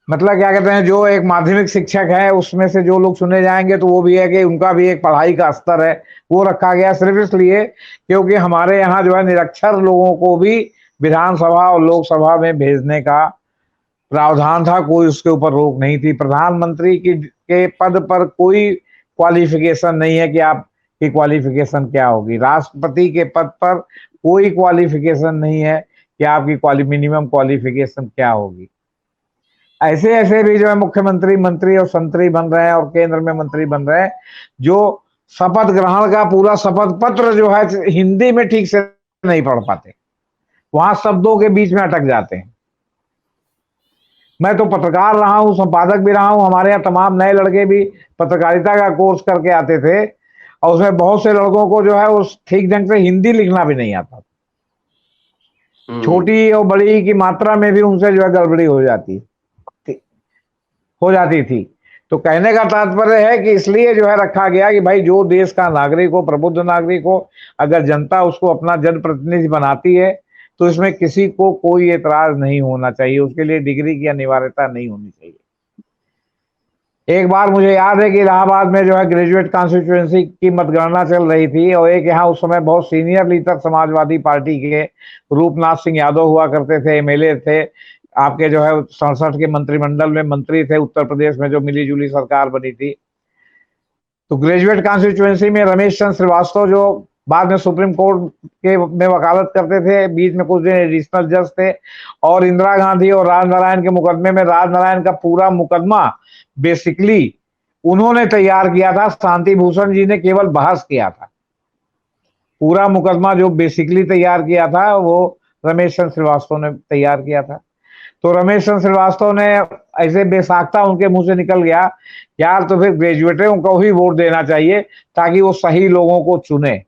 मतलब क्या कहते हैं जो एक माध्यमिक शिक्षक है उसमें से जो लोग चुने जाएंगे तो वो भी है कि उनका भी एक पढ़ाई का स्तर है, वो रखा गया सिर्फ इसलिए क्योंकि हमारे यहाँ जो है निरक्षर लोगों को भी विधानसभा और लोकसभा में भेजने का प्रावधान था, कोई उसके ऊपर रोक नहीं थी। प्रधानमंत्री के पद पर कोई क्वालिफिकेशन नहीं है कि आपकी क्वालिफिकेशन क्या होगी। राष्ट्रपति के पद पर कोई क्वालिफिकेशन नहीं है कि आपकी मिनिमम क्वालिफिकेशन क्या होगी। ऐसे ऐसे भी जो है मुख्यमंत्री, मंत्री और संतरी बन रहे हैं और केंद्र में मंत्री बन रहे हैं जो शपथ ग्रहण का पूरा शपथ पत्र जो है हिंदी में ठीक से नहीं पढ़ पाते, वहां शब्दों के बीच में अटक जाते हैं। मैं तो पत्रकार रहा हूं, संपादक भी रहा हूं, हमारे यहाँ तमाम नए लड़के भी पत्रकारिता का कोर्स करके आते थे और उसमें बहुत से लड़कों को जो है उस ठीक ढंग से हिंदी लिखना भी नहीं आता। छोटी और बड़ी की मात्रा में भी उनसे जो है गड़बड़ी हो जाती थी। तो कहने का तात्पर्य है कि इसलिए जो है रखा गया कि भाई जो देश का नागरिक हो, प्रबुद्ध नागरिक हो, अगर जनता उसको अपना जनप्रतिनिधि बनाती है तो इसमें किसी को कोई एतराज नहीं होना चाहिए, उसके लिए डिग्री की अनिवार्यता नहीं होनी चाहिए। एक बार मुझे याद है कि इलाहाबाद में जो है ग्रेजुएट कॉन्स्टिट्यूएंसी की मतगणना चल रही थी और एक यहाँ उस समय बहुत सीनियर लीडर समाजवादी पार्टी के रूपनाथ सिंह यादव हुआ करते थे, एमएलए थे, आपके जो है 67 के मंत्रिमंडल में मंत्री थे उत्तर प्रदेश में जो मिली जुली सरकार बनी थी। तो ग्रेजुएट कॉन्स्टिट्यूएंसी में रमेश चंद्र श्रीवास्तव जो बाद में सुप्रीम कोर्ट के में वकालत करते थे, बीच में कुछ दिन एडिशनल जज थे, और इंदिरा गांधी और राजनारायण के मुकदमे में राजनारायण का पूरा मुकदमा बेसिकली उन्होंने तैयार किया था, शांति भूषण जी ने केवल बहस किया था। पूरा मुकदमा जो बेसिकली तैयार किया था वो रमेश चंद्र श्रीवास्तव ने तैयार किया था। तो रमेश चंद्र श्रीवास्तव ने ऐसे बेसाख्ता उनके मुंह से निकल गया, यार तो फिर ग्रेजुएटों को ही वोट देना चाहिए ताकि वो सही लोगों को चुने।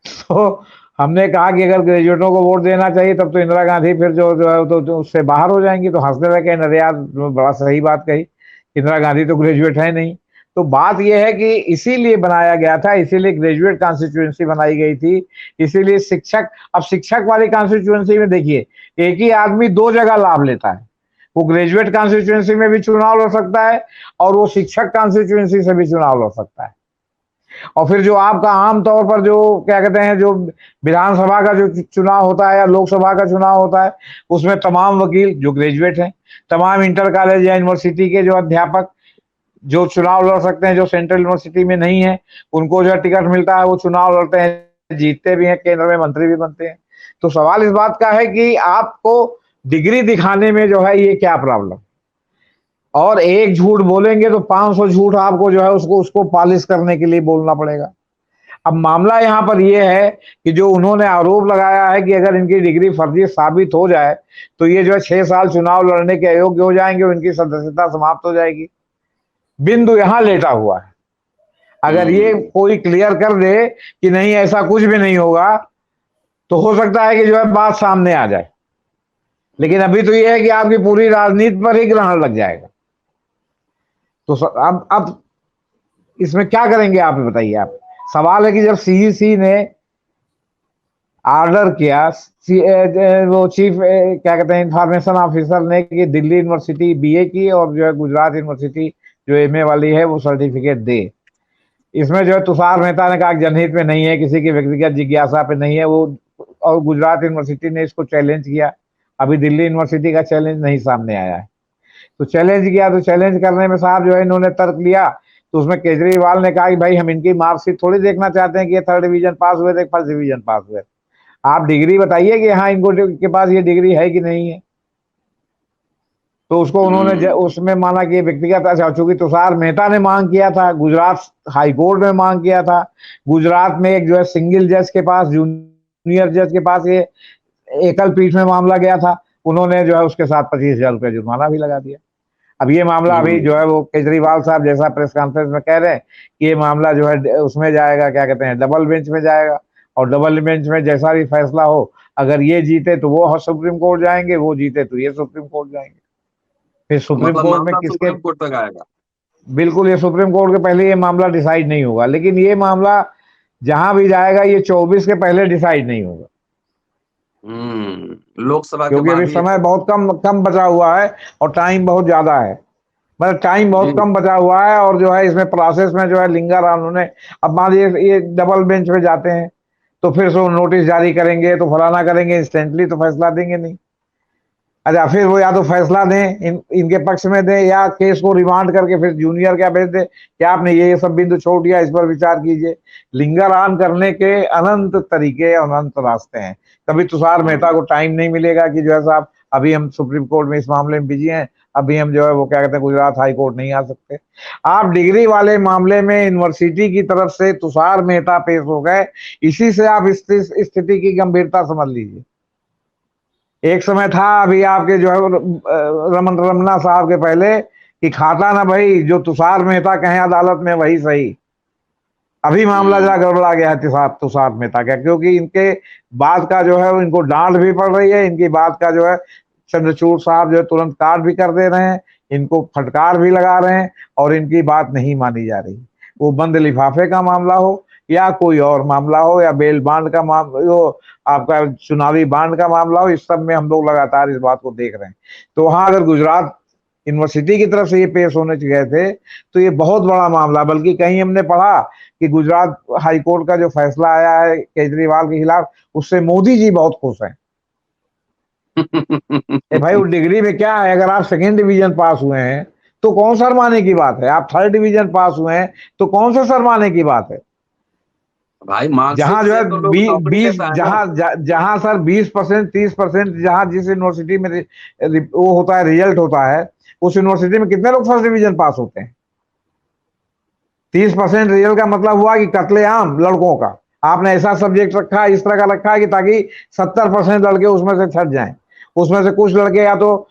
तो हमने कहा कि अगर ग्रेजुएटों को वोट देना चाहिए तब तो इंदिरा गांधी फिर जो है तो उससे बाहर हो जाएंगी। तो हंसने लगे, अरे यार बड़ा सही बात कही, इंदिरा गांधी तो ग्रेजुएट है नहीं। तो बात यह है कि इसीलिए बनाया गया था, इसीलिए ग्रेजुएट कॉन्स्टिट्यूएंसी बनाई गई थी, इसीलिए शिक्षक, अब शिक्षक वाली कॉन्स्टिट्यूएंसी में देखिए एक ही आदमी दो जगह लाभ लेता है, वो ग्रेजुएट कॉन्स्टिट्यूएंसी में भी चुनाव लड़ सकता है और वो शिक्षक कॉन्स्टिट्यूएंसी से भी चुनाव लड़ सकता है। और फिर जो आपका आम तौर पर जो क्या कहते हैं जो विधानसभा का जो चुनाव होता है या लोकसभा का चुनाव होता है उसमें तमाम वकील जो ग्रेजुएट हैं, तमाम इंटर कॉलेज या यूनिवर्सिटी के जो अध्यापक जो चुनाव लड़ सकते हैं, जो सेंट्रल यूनिवर्सिटी में नहीं है उनको जो टिकट मिलता है वो चुनाव लड़ते हैं, जीतते भी हैं, केंद्र में मंत्री भी बनते हैं। तो सवाल इस बात का है कि आपको डिग्री दिखाने में जो है ये क्या प्रॉब्लम, और एक झूठ बोलेंगे तो 500 झूठ आपको जो है उसको पॉलिश करने के लिए बोलना पड़ेगा। अब मामला यहाँ पर यह है कि जो उन्होंने आरोप लगाया है कि अगर इनकी डिग्री फर्जी साबित हो जाए तो ये जो है 6 साल चुनाव लड़ने के अयोग्य हो जाएंगे, उनकी सदस्यता समाप्त हो जाएगी। बिंदु यहाँ लेटा हुआ है। अगर ये कोई क्लियर कर दे कि नहीं ऐसा कुछ भी नहीं होगा तो हो सकता है कि जो है बात सामने आ जाए, लेकिन अभी तो ये है कि आपकी पूरी राजनीति पर ही ग्रहण लग जाएगा। तो अब इसमें क्या करेंगे आप बताइए। आप सवाल है कि जब सीईसी ने ऑर्डर किया, वो चीफ क्या कहते हैं इंफॉर्मेशन ऑफिसर ने कि दिल्ली यूनिवर्सिटी बीए की और जो है गुजरात यूनिवर्सिटी जो एमए वाली है वो सर्टिफिकेट दे, इसमें जो है तुषार मेहता ने कहा जनहित में नहीं है, किसी की व्यक्तिगत जिज्ञासा पे नहीं है वो, और गुजरात यूनिवर्सिटी ने इसको चैलेंज किया। अभी दिल्ली यूनिवर्सिटी का चैलेंज नहीं सामने आया है। तो चैलेंज किया, तो चैलेंज करने में साहब जो है इन्होंने तर्क लिया, तो उसमें केजरीवाल ने कहा कि भाई हम इनकी मार्कशीट थोड़ी देखना चाहते हैं कि ये 3rd डिवीजन पास हुए थे, 1st डिवीजन पास हुए, आप डिग्री बताइए कि हाँ इनको के पास ये डिग्री है कि नहीं है। तो उसको उन्होंने उसमें माना कि व्यक्तिगत, अच्छा चूंकि तुषार मेहता ने मांग किया था, गुजरात हाईकोर्ट में मांग किया था, गुजरात में एक जो है सिंगल जज के पास, जूनियर जज के पास ये एकल पीठ में मामला गया था, उन्होंने जो है उसके साथ 25,000 रुपये जुर्माना भी लगा दिया। अब ये मामला अभी जो है वो केजरीवाल साहब जैसा प्रेस कॉन्फ्रेंस में कह रहे हैं कि ये मामला जो है उसमें जाएगा, क्या कहते हैं डबल बेंच में जाएगा, और डबल बेंच में जैसा भी फैसला हो, अगर ये जीते तो वो सुप्रीम कोर्ट जाएंगे, वो जीते तो ये सुप्रीम कोर्ट जाएंगे। फिर सुप्रीम कोर्ट में किसके सुप्रीम कोर्ट तक आएगा? बिल्कुल, ये सुप्रीम कोर्ट के पहले ये मामला डिसाइड नहीं होगा, लेकिन ये मामला जहां भी जाएगा ये 24 के पहले डिसाइड नहीं होगा। लोकसभा क्योंकि अभी समय बहुत कम बचा हुआ है और टाइम बहुत ज्यादा है, मतलब टाइम बहुत कम बचा हुआ है, और जो है इसमें प्रोसेस में जो है लिंगर उन्होंने, अब मान लीजिए ये डबल बेंच पे जाते हैं तो फिर से नोटिस जारी करेंगे तो फलाना करेंगे, इंस्टेंटली तो फैसला देंगे नहीं। अच्छा, फिर वो या तो फैसला दें इनके पक्ष में दें, या केस को रिमांड करके फिर जूनियर क्या भेज दे कि आपने ये सब बिंदु छोड़ दिया, इस पर विचार कीजिए। लिंगर ऑन करने के अनंत तरीके, अनंत रास्ते हैं। कभी तुषार मेहता को टाइम नहीं मिलेगा कि जो है साहब अभी हम सुप्रीम कोर्ट में इस मामले में बिजी हैं, अभी हम जो है वो क्या कहते हैं गुजरात हाई कोर्ट नहीं आ सकते। आप डिग्री वाले मामले में यूनिवर्सिटी की तरफ से तुषार मेहता पेश हो गए, इसी से आप स्थिति की गंभीरता समझ लीजिए। एक समय था अभी आपके जो है रमन्ना साहब के पहले कि खाता ना भाई, जो तुषार मेहता कहें अदालत में वही सही। अभी मामला जरा गड़बड़ा गया है तुषार मेहता का, क्योंकि इनके बात का जो है इनको डांट भी पड़ रही है, इनकी बात का जो है चंद्रचूड़ साहब जो है तुरंत काट भी कर दे रहे हैं, इनको फटकार भी लगा रहे हैं, और इनकी बात नहीं मानी जा रही। वो बंद लिफाफे का मामला हो या कोई और मामला हो या बेल बांड का मामला हो, आपका चुनावी बांड का मामला हो, इस सब में हम लोग लगातार इस बात को देख रहे हैं। तो वहां अगर गुजरात यूनिवर्सिटी की तरफ से ये पेश होने गए थे तो ये बहुत बड़ा मामला, बल्कि कहीं हमने पढ़ा कि गुजरात हाईकोर्ट का जो फैसला आया है केजरीवाल के खिलाफ, उससे मोदी जी बहुत खुश हैं। भाई वो डिग्री में क्या है, अगर आप सेकेंड डिवीजन पास हुए हैं तो कौन शर्माने की बात है, आप थर्ड डिवीजन पास हुए हैं तो कौन सा शर्माने की बात है। भाई जहां जो है तो 20 जहां सर 20% 30% जहां जिस यूनिवर्सिटी में वो होता है रिजल्ट होता है, उस यूनिवर्सिटी में कितने लोग फर्स्ट डिवीजन पास होते हैं। 30% रिजल्ट का मतलब हुआ कि कत्लेआम लड़कों का आपने ऐसा सब्जेक्ट रखा, इस तरह का रखा है कि ताकि 70% लड़के उसमें से छट जाएं। उसमें से कुछ लड़के या तो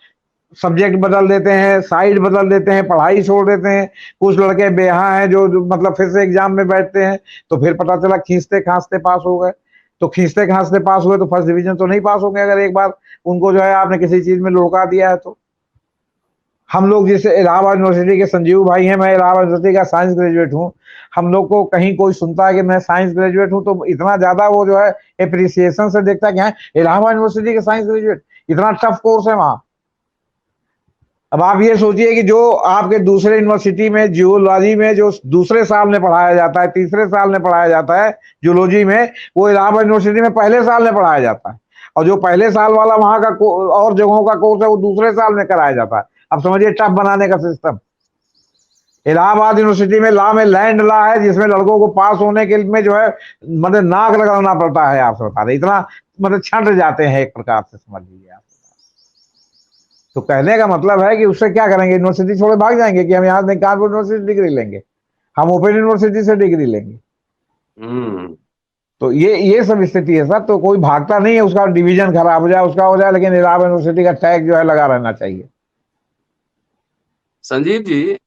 सब्जेक्ट बदल देते हैं, साइड बदल देते हैं, पढ़ाई छोड़ देते हैं, कुछ लड़के बेहा हैं जो मतलब फिर से एग्जाम में बैठते हैं, तो फिर पता चला खींचते खांसते पास हो गए। तो खींचते खांसते पास हुए तो फर्स्ट डिवीजन तो नहीं पास होंगे अगर एक बार उनको जो है आपने किसी चीज में लुढ़का दिया है। तो हम लोग जैसे इलाहाबाद यूनिवर्सिटी के संजीव भाई हैं, मैं इलाहाबाद यूनिवर्सिटी का साइंस ग्रेजुएट हूँ, हम लोग को कहीं कोई सुनता है कि मैं साइंस ग्रेजुएट हूँ तो इतना ज्यादा वो जो है एप्रिसिएशन से देखता है कि हाँ इलाहाबाद यूनिवर्सिटी के साइंस ग्रेजुएट, इतना टफ कोर्स है वहां। अब आप ये सोचिए कि जो आपके दूसरे यूनिवर्सिटी में जियोलॉजी में जो दूसरे साल में पढ़ाया जाता है, तीसरे साल में पढ़ाया जाता है जियोलॉजी में, वो इलाहाबाद यूनिवर्सिटी में पहले साल में पढ़ाया जाता है, और जो पहले साल वाला वहां का और जगहों का कोर्स है वो दूसरे साल में कराया जाता है। अब समझिए टफ बनाने का सिस्टम। इलाहाबाद यूनिवर्सिटी में लॉ में लैंड लॉ है जिसमें लड़कों को पास होने के लिए जो है मतलब नाक लगाना पड़ता है। आप बता रहे इतना मतलब छंट जाते हैं एक प्रकार से, समझ लीजिए आप। तो कहने का मतलब है कि उससे क्या करेंगे, यूनिवर्सिटी छोड़े भाग जाएंगे कि हम यहाँ से कानपुर यूनिवर्सिटी डिग्री लेंगे, हम ओपन यूनिवर्सिटी से डिग्री लेंगे। तो ये सब स्थिति है सर। तो कोई भागता नहीं है, उसका डिवीजन खराब हो जाए उसका हो जाए, लेकिन इलाहाबाद यूनिवर्सिटी का टैग जो है लगा रहना चाहिए। संजीव जी,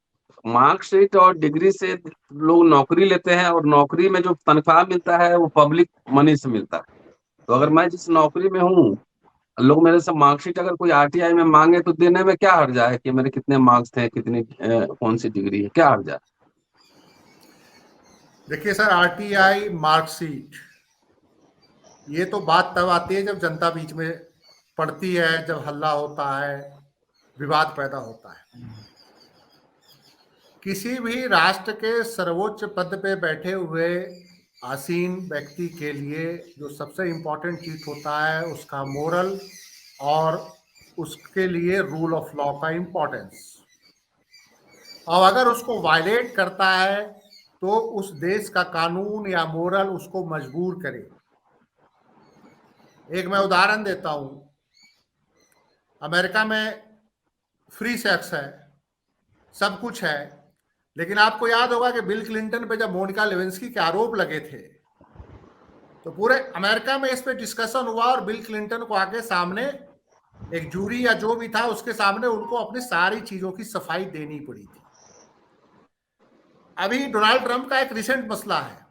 मार्कशीट और डिग्री से लोग नौकरी लेते हैं, और नौकरी में जो तनख्वाह मिलता है वो पब्लिक मनी से मिलता है। तो अगर मैं जिस नौकरी में हूँ, लोग मेरे से मार्कशीट अगर कोई आरटीआई में मांगे तो देने में क्या हर्जा है कि मेरे कितने मार्क्स थे, कितनी कौन सी डिग्री है, क्या हर्जा है। देखिए सर, आरटीआई मार्कशीट ये तो बात तब आती है जब जनता बीच में पड़ती है, जब हल्ला होता है, विवाद पैदा होता है। किसी भी राष्ट्र के सर्वोच्च पद पे बैठे हुए आसीन व्यक्ति के लिए जो सबसे इम्पोर्टेंट चीज होता है उसका मोरल और उसके लिए रूल ऑफ लॉ का इम्पोर्टेंस। और अगर उसको वायलेट करता है तो उस देश का कानून या मोरल उसको मजबूर करे। एक मैं उदाहरण देता हूं, अमेरिका में फ्री सेक्स है, सब कुछ है, लेकिन आपको याद होगा कि बिल क्लिंटन पे जब मोनिका लेविंस्की के आरोप लगे थे तो पूरे अमेरिका में इस पे डिस्कशन हुआ और बिल क्लिंटन को आके सामने एक जूरी या जो भी था उसके सामने उनको अपनी सारी चीजों की सफाई देनी पड़ी थी। अभी डोनाल्ड ट्रंप का एक रिसेंट मसला है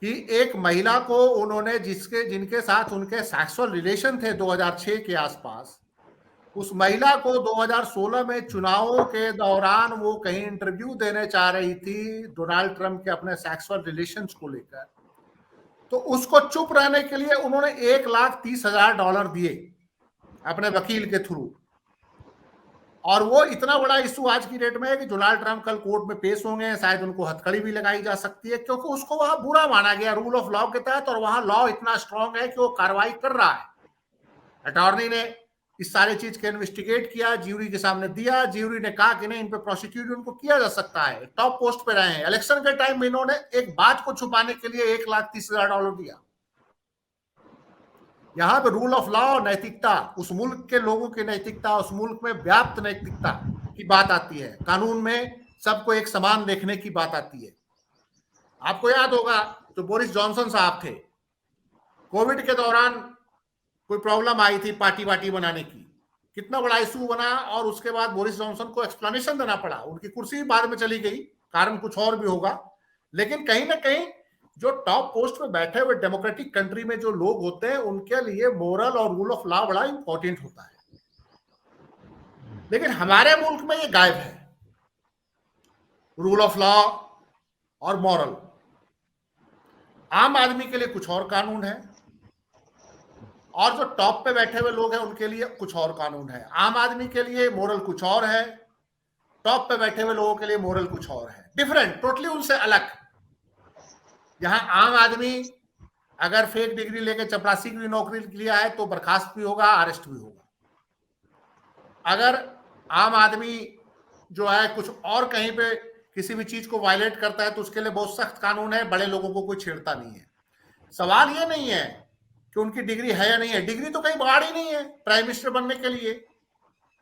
कि एक महिला को उन्होंने जिनके साथ उनके सेक्सुअल रिलेशन थे 2006 के आसपास, उस महिला को 2016 में चुनावों के दौरान वो कहीं इंटरव्यू देने चाह रही थी डोनाल्ड ट्रंप के अपने सेक्सुअल रिलेशंस को लेकर, तो उसको चुप रहने के लिए उन्होंने $1,30,000 दिए अपने वकील के थ्रू। और वो इतना बड़ा इशू आज की डेट में है कि डोनाल्ड ट्रंप कल कोर्ट में पेश होंगे, शायद उनको हथकड़ी भी लगाई जा सकती है, क्योंकि उसको वहां बुरा माना गया रूल ऑफ लॉ के तहत, और वहां लॉ इतना स्ट्रांग है कि वो कार्रवाई कर रहा है। अटॉर्नी ने इस सारे चीज के इन्वेस्टिगेट किया, ज्यूरी के सामने दिया, ज्यूरी ने कहा कि नहीं इन पे प्रोसिक्यूट उनको किया जा सकता है। टॉप पोस्ट पे रहे हैं, इलेक्शन के टाइम में इन्होंने एक बात को छुपाने के लिए $1,30,000 दिया। यहां पे रूल ऑफ लॉ, नैतिकता, उस मुल्क के लोगों की नैतिकता, उस मुल्क में व्याप्त नैतिकता की बात आती है, कानून में सबको एक समान देखने की बात आती है। आपको याद होगा जो बोरिस जॉनसन साहब थे, कोविड के दौरान कोई प्रॉब्लम आई थी पार्टी वार्टी बनाने की, कितना बड़ा इशू बना, और उसके बाद बोरिस जॉनसन को एक्सप्लेनेशन देना पड़ा। उनकी कुर्सी बाद में चली गई, कारण कुछ और भी होगा, लेकिन कहीं ना कहीं जो टॉप पोस्ट पे बैठे हुए डेमोक्रेटिक कंट्री में जो लोग होते हैं उनके लिए मोरल और रूल ऑफ लॉ बड़ा इंपॉर्टेंट होता है। लेकिन हमारे मुल्क में ये गायब है, रूल ऑफ लॉ और मॉरल। आम आदमी के लिए कुछ और कानून है और जो टॉप पे बैठे हुए लोग हैं उनके लिए कुछ और कानून है। आम आदमी के लिए मोरल कुछ और है, टॉप पे बैठे हुए लोगों के लिए मोरल कुछ और है, डिफरेंट, टोटली उनसे अलग। यहां आम आदमी अगर फेक डिग्री लेकर चपरासी की नौकरी लिया है तो बर्खास्त भी होगा, अरेस्ट भी होगा। अगर आम आदमी जो है कुछ और कहीं पे किसी भी चीज को वायलेट करता है तो उसके लिए बहुत सख्त कानून है, बड़े लोगों को कोई छेड़ता नहीं है। सवाल ये नहीं है कि उनकी डिग्री है या नहीं है, डिग्री तो कहीं बाढ़ ही नहीं है प्राइम मिनिस्टर बनने के लिए,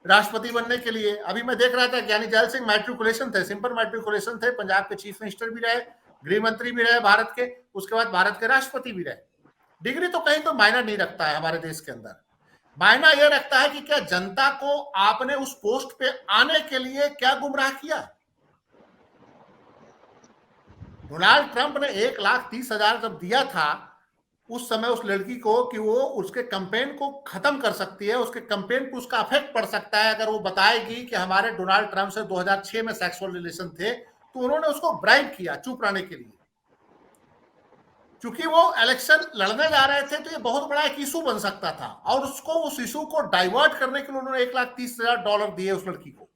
राष्ट्रपति बनने के लिए। अभी मैं देख रहा था ज्ञानी जैल सिंह मैट्रिकुलेशन थे, सिंपल मैट्रिकुलेशन थे, पंजाब के चीफ मिनिस्टर भी रहे, गृह मंत्री भी रहे भारत के, उसके बाद भारत के राष्ट्रपति भी रहे। डिग्री तो कहीं तो मायना नहीं रखता है हमारे देश के अंदर। मायना यह रखता है कि क्या जनता को आपने उस पोस्ट पे आने के लिए क्या गुमराह किया। डोनाल्ड ट्रंप ने 1,30,000 जब दिया था उस समय उस लड़की को कि वो उसके कैंपेन को खत्म कर सकती है, उसके कैंपेन पे उसका इफेक्ट पड़ सकता है अगर वो बताएगी कि हमारे डोनाल्ड ट्रंप से 2006 में सेक्सुअल रिलेशन थे, तो उन्होंने उसको ब्राइब किया चुप रहने के लिए। क्योंकि वो इलेक्शन लड़ने जा रहे थे तो ये बहुत बड़ा एक इशू बन सकता था और उसको उस इशू को डाइवर्ट करने के लिए उन्होंने $1,30,000 दिए उस लड़की को।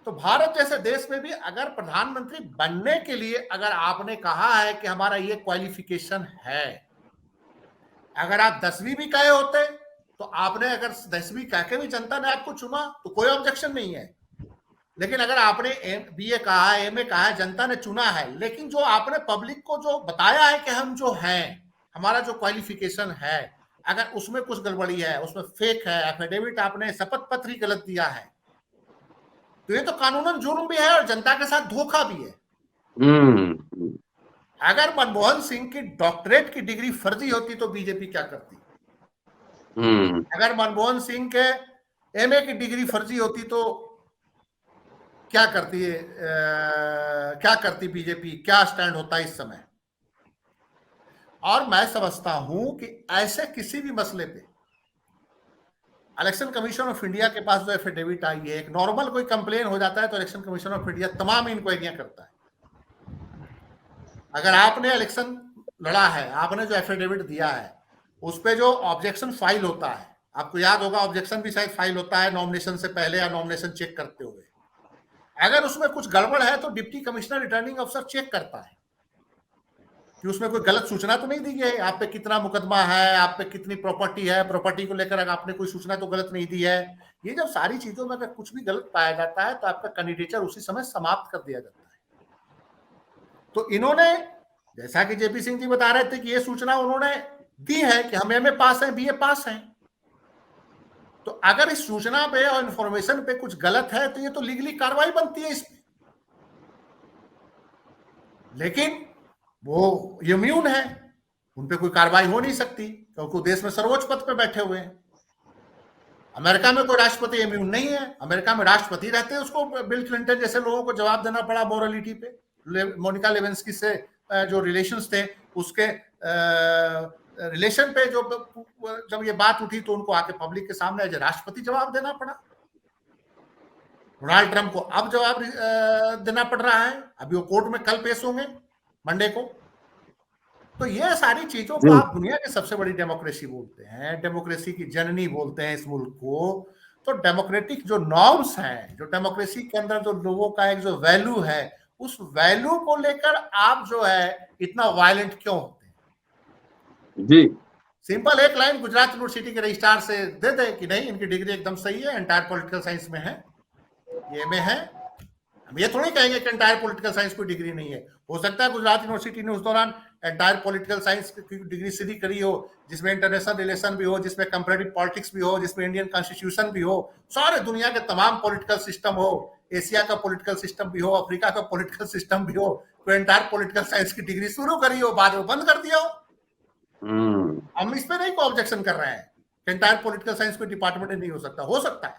तो भारत जैसे देश में भी अगर प्रधानमंत्री बनने के लिए अगर आपने कहा है कि हमारा ये क्वालिफिकेशन है, अगर आप 10वीं भी कहे होते तो आपने अगर 10वीं कह के भी जनता ने आपको चुना तो कोई ऑब्जेक्शन नहीं है। लेकिन अगर आपने BA कहा है, MA कहा है, जनता ने चुना है, लेकिन जो आपने पब्लिक को जो बताया है कि हम जो हैं, हमारा जो क्वालिफिकेशन है, अगर उसमें कुछ गड़बड़ी है, उसमें फेक है, एफिडेविट आपने शपथ पत्र ही गलत दिया है, तो ये तो कानूनन जुर्म भी है और जनता के साथ धोखा भी है। अगर मनमोहन सिंह की डॉक्टरेट की डिग्री फर्जी होती तो बीजेपी क्या करती? अगर मनमोहन सिंह के MA की डिग्री फर्जी होती तो क्या करती है, क्या करती बीजेपी, क्या स्टैंड होता इस समय? और मैं समझता हूं कि ऐसे किसी भी मसले पे इलेक्शन कमीशन ऑफ इंडिया के पास जो एफिडेविट आई है, एक नॉर्मल कोई कंप्लेन हो जाता है तो इलेक्शन कमीशन ऑफ इंडिया तमाम इंक्वायरियां करता है। अगर आपने इलेक्शन लड़ा है, आपने जो एफिडेविट दिया है उस पर जो ऑब्जेक्शन फाइल होता है, आपको याद होगा ऑब्जेक्शन भी शायद फाइल होता है नॉमिनेशन से पहले या नॉमिनेशन चेक करते हुए। अगर उसमें कुछ गड़बड़ है तो डिप्टी कमिश्नर रिटर्निंग अफसर चेक करता है कि उसमें कोई गलत सूचना तो नहीं दी गई है, आप पे कितना मुकदमा है, आप पे कितनी प्रॉपर्टी है, प्रॉपर्टी को लेकर अगर आपने कोई सूचना तो गलत नहीं दी है। ये जब सारी चीजों में अगर कुछ भी गलत पाया जाता है तो आपका कैंडिडेचर उसी समय समाप्त कर दिया जाता है। तो इन्होंने, जैसा कि JP सिंह जी बता रहे थे कि ये सूचना उन्होंने दी है कि हम MA पास हैं, BA पास हैं, तो अगर इस सूचना पे और इंफॉर्मेशन पे कुछ गलत है तो ये तो लीगली कार्रवाई बनती है इसमें। लेकिन वो इम्यून है, उन पे कोई कार्रवाई हो नहीं सकती क्योंकि देश में सर्वोच्च पद पे बैठे हुए हैं। अमेरिका में कोई राष्ट्रपति इम्यून नहीं है, अमेरिका में राष्ट्रपति रहते हैं, उसको बिल क्लिंटन जैसे लोगों को जवाब देना पड़ा मोरालिटी पे। मोनिका लेविंस्की से जो रिलेशंस थे उसके रिलेशन पे जो जब ये बात उठी तो उनको आके पब्लिक के सामने एज राष्ट्रपति जवाब देना पड़ा। डोनाल्ड ट्रंप को अब जवाब देना पड़ रहा है, अभी वो कोर्ट में कल पेश होंगे मंडे को। तो ये सारी चीजों को आप दुनिया की सबसे बड़ी डेमोक्रेसी बोलते हैं, डेमोक्रेसी की जननी बोलते हैं इस मुल्क को। तो डेमोक्रेटिक जो नॉर्म्स हैं, जो डेमोक्रेसी के अंदर जो लोगों का एक जो वैल्यू है, उस वैल्यू को लेकर आप जो है इतना वायलेंट क्यों होते हैं? जी सिंपल एक लाइन गुजरात यूनिवर्सिटी के रजिस्ट्रार से दे दे कि नहीं इनकी डिग्री एकदम सही है, एंटायर पॉलिटिकल साइंस में है, ये में है। हम ये थोड़ी कहेंगे कि एंटायर पॉलिटिकल साइंस कोई डिग्री नहीं है। हो सकता है गुजरात यूनिवर्सिटी ने उस दौरान एंटायर पॉलिटिकल साइंस की डिग्री सीधी करी हो, जिसमें इंटरनेशनल रिलेशन भी हो, जिसमें कंपैरेटिव पॉलिटिक्स भी हो, जिसमें इंडियन कॉन्स्टिट्यूशन भी हो, सारे दुनिया के तमाम पॉलिटिकल सिस्टम हो, एशिया का पॉलिटिकल सिस्टम भी हो, अफ्रीका का पॉलिटिकल सिस्टम भी हो, तो एंटायर पॉलिटिकल साइंस की डिग्री शुरू करी हो, बाद में बंद कर दिया हो। हम इस पे नहीं कोई ऑब्जेक्शन कर रहे हैं, एंटायर पॉलिटिकल साइंस कोई डिपार्टमेंट नहीं हो सकता है।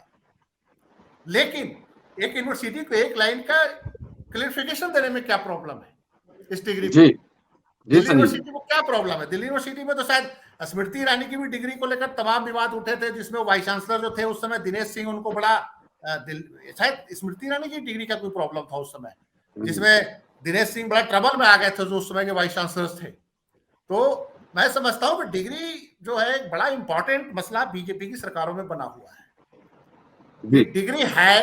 लेकिन एक यूनिवर्सिटी को एक लाइन का क्लियरिफिकेशन देने में क्या प्रॉब्लम है? इस डिग्री जी पे? जी दिल्ली सनी जी। यूनिवर्सिटी को क्या प्रॉब्लम है? दिल्ली यूनिवर्सिटी में तो शायद स्मृति ईरानी की भी डिग्री को लेकर तमाम विवाद उठे थे, जिसमें वाइस चांसलर जो थे उस समय दिनेश सिंह, उनको बड़ा शायद स्मृति ईरानी की डिग्री का कोई प्रॉब्लम था उस समय, जिसमें दिनेश सिंह बड़ा ट्रबल में आ गए थे, जो उस समय के वाइस चांसलर थे। तो मैं समझता हूं कि डिग्री जो है एक बड़ा इंपॉर्टेंट मसला बीजेपी की सरकारों में बना हुआ है। ये जी डिग्री है,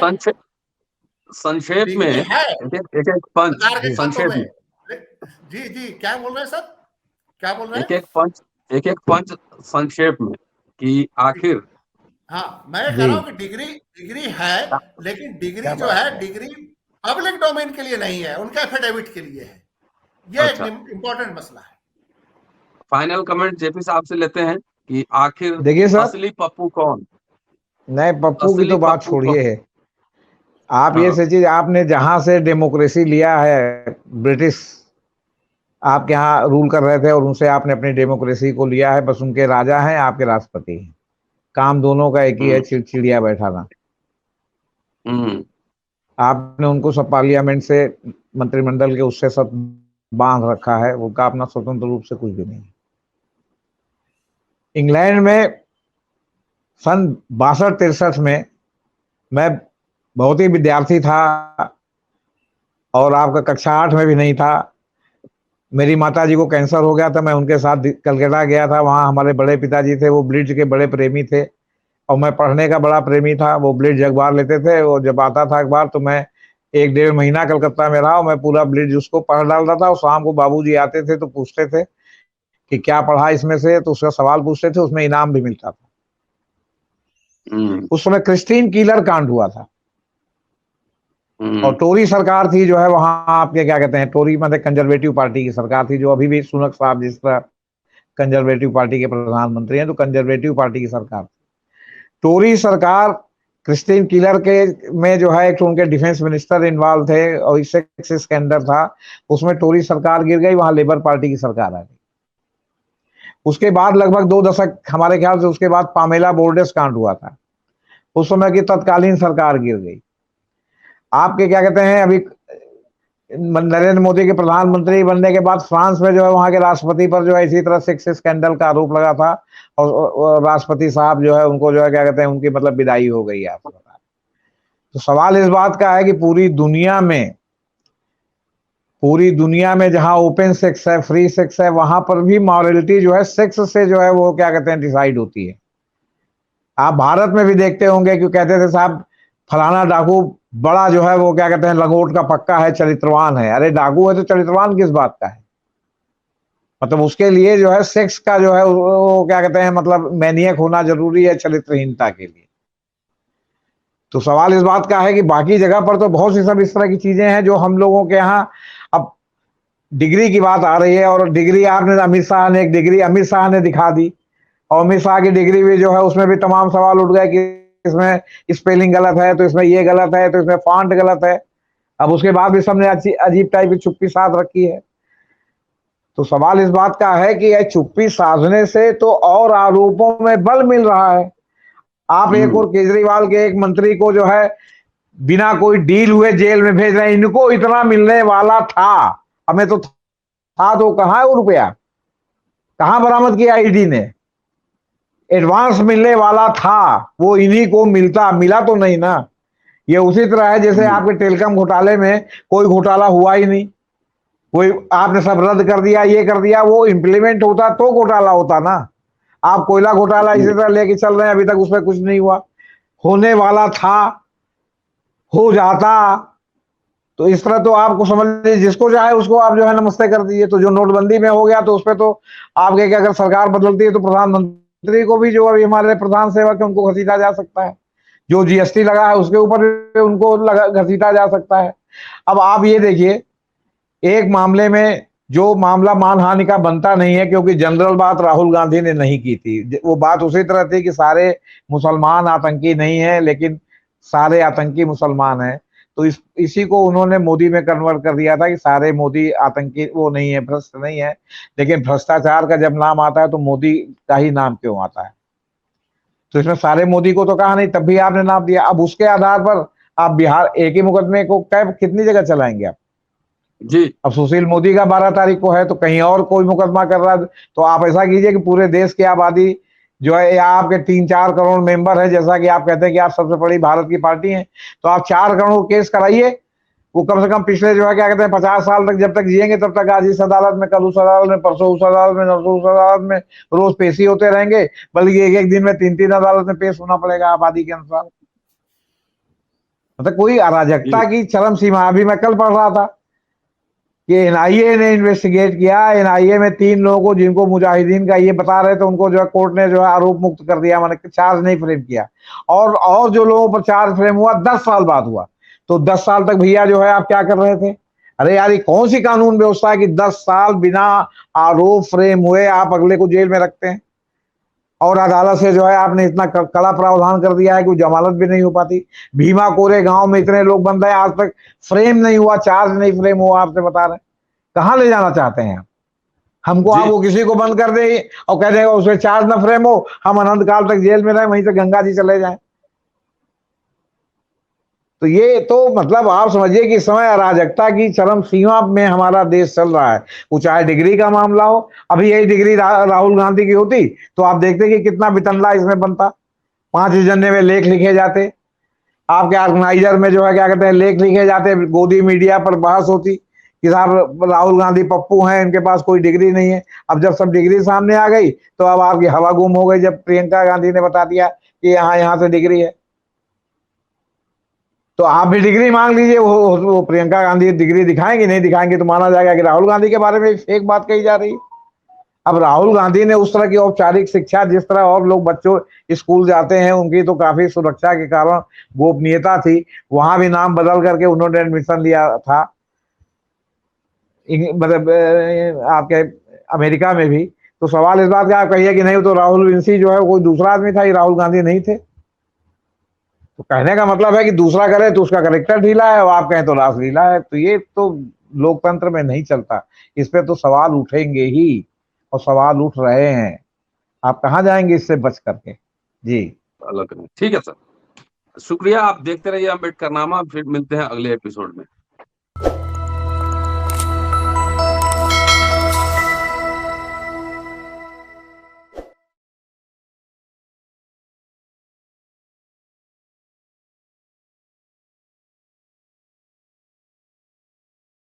संक्षेप में डिग्री है एक एक पंच सरकार के खातों संक्षेप में। में जी जी, क्या बोल रहे हैं सर, क्या बोल रहे हैं? एक एक पंच संक्षेप में कि आखिर। हाँ, मैं कह जी रहा हूं कि डिग्री डिग्री है, लेकिन डिग्री क्या जो बात है, है। डिग्री पब्लिक डोमेन के लिए नहीं है, उनके एफिडेविट के लिए है। ये एक अच्छा, इंपॉर्टेंट मसला है। फाइनल कमेंट जेपी साहब से लेते हैं कि आखिर देखिए सर, असली पप्पू कौन? नए पप्पू की असली तो बात पप्पू छोड़िए कौन? है। आप ये हाँ। सोचिए, आपने जहां से डेमोक्रेसी लिया है, ब्रिटिश आपके यहाँ रूल कर रहे थे और उनसे आपने अपनी डेमोक्रेसी को लिया है, बस उनके राजा हैं, आपके राष्ट्रपति हैं। काम दोनों का एक ही है, चिड़चिड़िया बैठाना। हम्म आपने उनको सब पार्लियामेंट से, मंत्रिमंडल के उससे सब बांध रखा है, उनका अपना स्वतंत्र रूप से कुछ भी नहीं। इंग्लैंड में सन 62-63 में मैं बहुत ही विद्यार्थी था और आपका कक्षा 8 में भी नहीं था। मेरी माता जी को कैंसर हो गया था, मैं उनके साथ कलकत्ता गया था। वहाँ हमारे बड़े पिताजी थे, वो ब्लिट्ज के बड़े प्रेमी थे और मैं पढ़ने का बड़ा प्रेमी था। वो ब्लिट्ज अखबार लेते थे, और जब आता था अखबार तो मैं 1-1.5 महीना कलकत्ता में रहा और मैं पूरा ब्लिट्ज उसको पढ़ डालता था। और शाम को बाबूजी आते थे तो पूछते थे कि क्या पढ़ा इसमें से, तो उसका सवाल पूछते थे, उसमें इनाम भी मिलता था। उस समय क्रिस्टीन कीलर कांड हुआ था और टोरी सरकार थी जो है वहां, आपके क्या कहते हैं, टोरी मतलब कंजर्वेटिव पार्टी की सरकार थी, जो अभी भी सुनक साहब जिस तरह कंजर्वेटिव पार्टी के प्रधानमंत्री हैं, तो कंजर्वेटिव पार्टी की सरकार। टोरी सरकार क्रिस्टीन कीलर के में जो है, एक तो उनके डिफेंस मिनिस्टर इन्वॉल्व थे और इससे स्कैंडल था, उसमें टोरी सरकार गिर गई, वहां लेबर पार्टी की सरकार आ गई। उसके बाद लगभग 2 दशक, हमारे ख्याल से उसके बाद पामेला बोर्डेस कांड हुआ था, उस समय की तत्कालीन सरकार गिर गई। आपके क्या कहते हैं, अभी नरेंद्र मोदी के प्रधानमंत्री बनने के बाद फ्रांस में जो है, वहां के राष्ट्रपति पर जो है इसी तरह सेक्स स्कैंडल का आरोप लगा था और राष्ट्रपति साहब जो है उनको जो है क्या कहते हैं, उनकी मतलब विदाई हो गई है, आपको बता। तो सवाल इस बात का है कि पूरी दुनिया में जहां ओपन सेक्स है, फ्री सेक्स है, वहां पर भी मॉरलिटी जो है सेक्स से जो है वो क्या कहते हैं डिसाइड होती है। आप भारत में भी देखते होंगे कि कहते थे साहब फलाना डाकू बड़ा जो है वो क्या कहते हैं लंगोट का पक्का है, चरित्रवान है। अरे डाकू है तो चरित्रवान किस बात का है? मतलब उसके लिए जो है सेक्स का जो है वो क्या कहते हैं मतलब मैनियक होना जरूरी है चरित्रहीनता के लिए। तो सवाल इस बात का है कि बाकी जगह पर तो बहुत सी सब इस तरह की चीजें हैं जो हम लोगों के यहाँ। अब डिग्री की बात आ रही है और डिग्री आपने, अमित शाह ने एक डिग्री अमित शाह ने दिखा दी और अमित शाह की डिग्री भी जो है उसमें भी तमाम सवाल उठ गए कि इसमें स्पेलिंग गलत है, तो इसमें ये गलत है, तो इसमें फॉन्ट गलत है। अब उसके बाद भी सबने अजीब टाइप की चुप्पी साध रखी है। तो सवाल इस बात का है कि यह चुप्पी साधने से तो और आरोपों में बल मिल रहा है। आप एक और केजरीवाल के एक मंत्री को जो है बिना कोई डील हुए जेल में भेज रहे हैं। इनको इतना मिलने वाला था, हमें तो था, तो कहां है वो रुपया, कहां बरामद किया ईडी ने? एडवांस मिलने वाला था, वो इन्हीं को मिला तो नहीं ना। ये उसी तरह है जैसे आपके टेलीकॉम घोटाले में कोई घोटाला हुआ ही नहीं, कोई आपने सब रद्द कर दिया, ये कर दिया, वो इंप्लीमेंट होता तो घोटाला होता ना। आप कोयला घोटाला इसी तरह लेके चल रहे हैं, अभी तक उसमें कुछ नहीं हुआ। होने वाला था, हो जाता। तो इस तरह तो आपको समझ लीजिए, जिसको चाहे उसको आप जो है नमस्ते कर दीजिए। तो जो नोटबंदी में हो गया तो उसपे तो आपके क्या, अगर सरकार बदलती है तो प्रधानमंत्री को भी, जो अभी हमारे प्रधान सेवक है, उनको घसीटा जा सकता है। जो जीएसटी लगा है उसके ऊपर उनको घसीटा जा सकता है। अब आप ये देखिए, एक मामले में जो मामला मानहानि का बनता नहीं है, क्योंकि जनरल बात राहुल गांधी ने नहीं की थी। वो बात उसी तरह थी कि सारे मुसलमान आतंकी नहीं है, लेकिन सारे आतंकी मुसलमान हैं। तो इसी को उन्होंने मोदी में कन्वर्ट कर दिया था कि सारे मोदी आतंकी वो नहीं है, भ्रष्ट नहीं है। लेकिन भ्रष्टाचार का जब नाम आता है तो मोदी का ही नाम क्यों आता है? तो इसमें सारे मोदी को तो कहा नहीं, तब भी आपने नाम दिया। अब उसके आधार पर आप बिहार एक ही मुकदमे को कितनी जगह चलाएंगे आप? जी अब सुशील मोदी का 12 तारीख को है, तो कहीं और कोई मुकदमा कर रहा है, तो आप ऐसा कीजिए कि पूरे देश की आबादी जो है, या आपके 3-4 करोड़ मेंबर है, जैसा कि आप कहते हैं कि आप सबसे बड़ी भारत की पार्टी है, तो आप 4 करोड़ केस कराइए। वो कम से कम पिछले जो है क्या कहते हैं 50 साल तक जब तक जिएंगे तब तक आज इस अदालत में, कल उस अदालत में, परसों उस अदालत में, नरसों उस अदालत में रोज पेशी होते रहेंगे। बल्कि एक एक दिन में 3-3 अदालत में पेश होना पड़ेगा आबादी के अनुसार। मतलब कोई अराजकता की चरम सीमा। अभी मैं कल पढ़ रहा था कि एनआईए ने इन्वेस्टिगेट किया, एनआईए में 3 लोगों को जिनको मुजाहिदीन का ये बता रहे थे उनको जो है कोर्ट ने जो है आरोप मुक्त कर दिया, मैंने चार्ज नहीं फ्रेम किया। और जो लोगों पर चार्ज फ्रेम हुआ 10 साल बाद हुआ। तो 10 साल तक भैया जो है आप क्या कर रहे थे? अरे यार, ये कौन सी कानून व्यवस्था है कि 10 साल बिना आरोप फ्रेम हुए आप अगले को जेल में रखते हैं? और अदालत से जो है आपने इतना कड़ा प्रावधान कर दिया है कि जमानत भी नहीं हो पाती। भीमा कोरे गांव में इतने लोग बंद हैं, आज तक फ्रेम नहीं हुआ, चार्ज नहीं फ्रेम हुआ। आपसे बता रहे हैं कहां ले जाना चाहते हैं आप हमको? आप वो किसी को बंद कर दे और कह देगा उसमें चार्ज ना फ्रेम हो, हम अनंत काल तक जेल में रहे, वहीं से गंगा जी चले जाएं। तो ये तो मतलब आप समझिए कि इस समय अराजकता की चरम सीमा में हमारा देश चल रहा है। वो चाहे डिग्री का मामला हो, अभी यही डिग्री राहुल गांधी की होती तो आप देखते कि कितना बितंडा इसमें बनता। 5 एजेंडे में लेख लिखे जाते, आपके ऑर्गेनाइजर में जो है क्या कहते हैं लेख लिखे जाते, गोदी मीडिया पर बहस होती कि साहब राहुल गांधी पप्पू हैं, इनके पास कोई डिग्री नहीं है। अब जब सब डिग्री सामने आ गई तो अब आपकी हवा गुम हो गई, जब प्रियंका गांधी ने बता दिया कि यहाँ से डिग्री है। तो आप भी डिग्री मांग लीजिए, वो प्रियंका गांधी डिग्री दिखाएंगे, नहीं दिखाएंगे तो माना जाएगा कि राहुल गांधी के बारे में फेक बात कही जा रही है। अब राहुल गांधी ने उस तरह की औपचारिक शिक्षा, जिस तरह और लोग बच्चों स्कूल जाते हैं उनकी तो काफी सुरक्षा के कारण गोपनीयता थी, वहां भी नाम बदल करके उन्होंने एडमिशन लिया था, मतलब आपके अमेरिका में भी। तो सवाल इस बात का आप कहिए कि नहीं तो राहुल विंसी जो है कोई दूसरा आदमी था, ये राहुल गांधी नहीं थे। तो कहने का मतलब है कि दूसरा करे तो उसका करेक्टर ढीला है और आप कहें तो रासलीला है। तो ये तो लोकतंत्र में नहीं चलता। इस पे तो सवाल उठेंगे ही, और सवाल उठ रहे हैं। आप कहाँ जाएंगे इससे बच करके? जी अलग नहीं। ठीक है सर, शुक्रिया। आप देखते रहिए अम्बेडकरनामा, फिर मिलते हैं अगले एपिसोड में।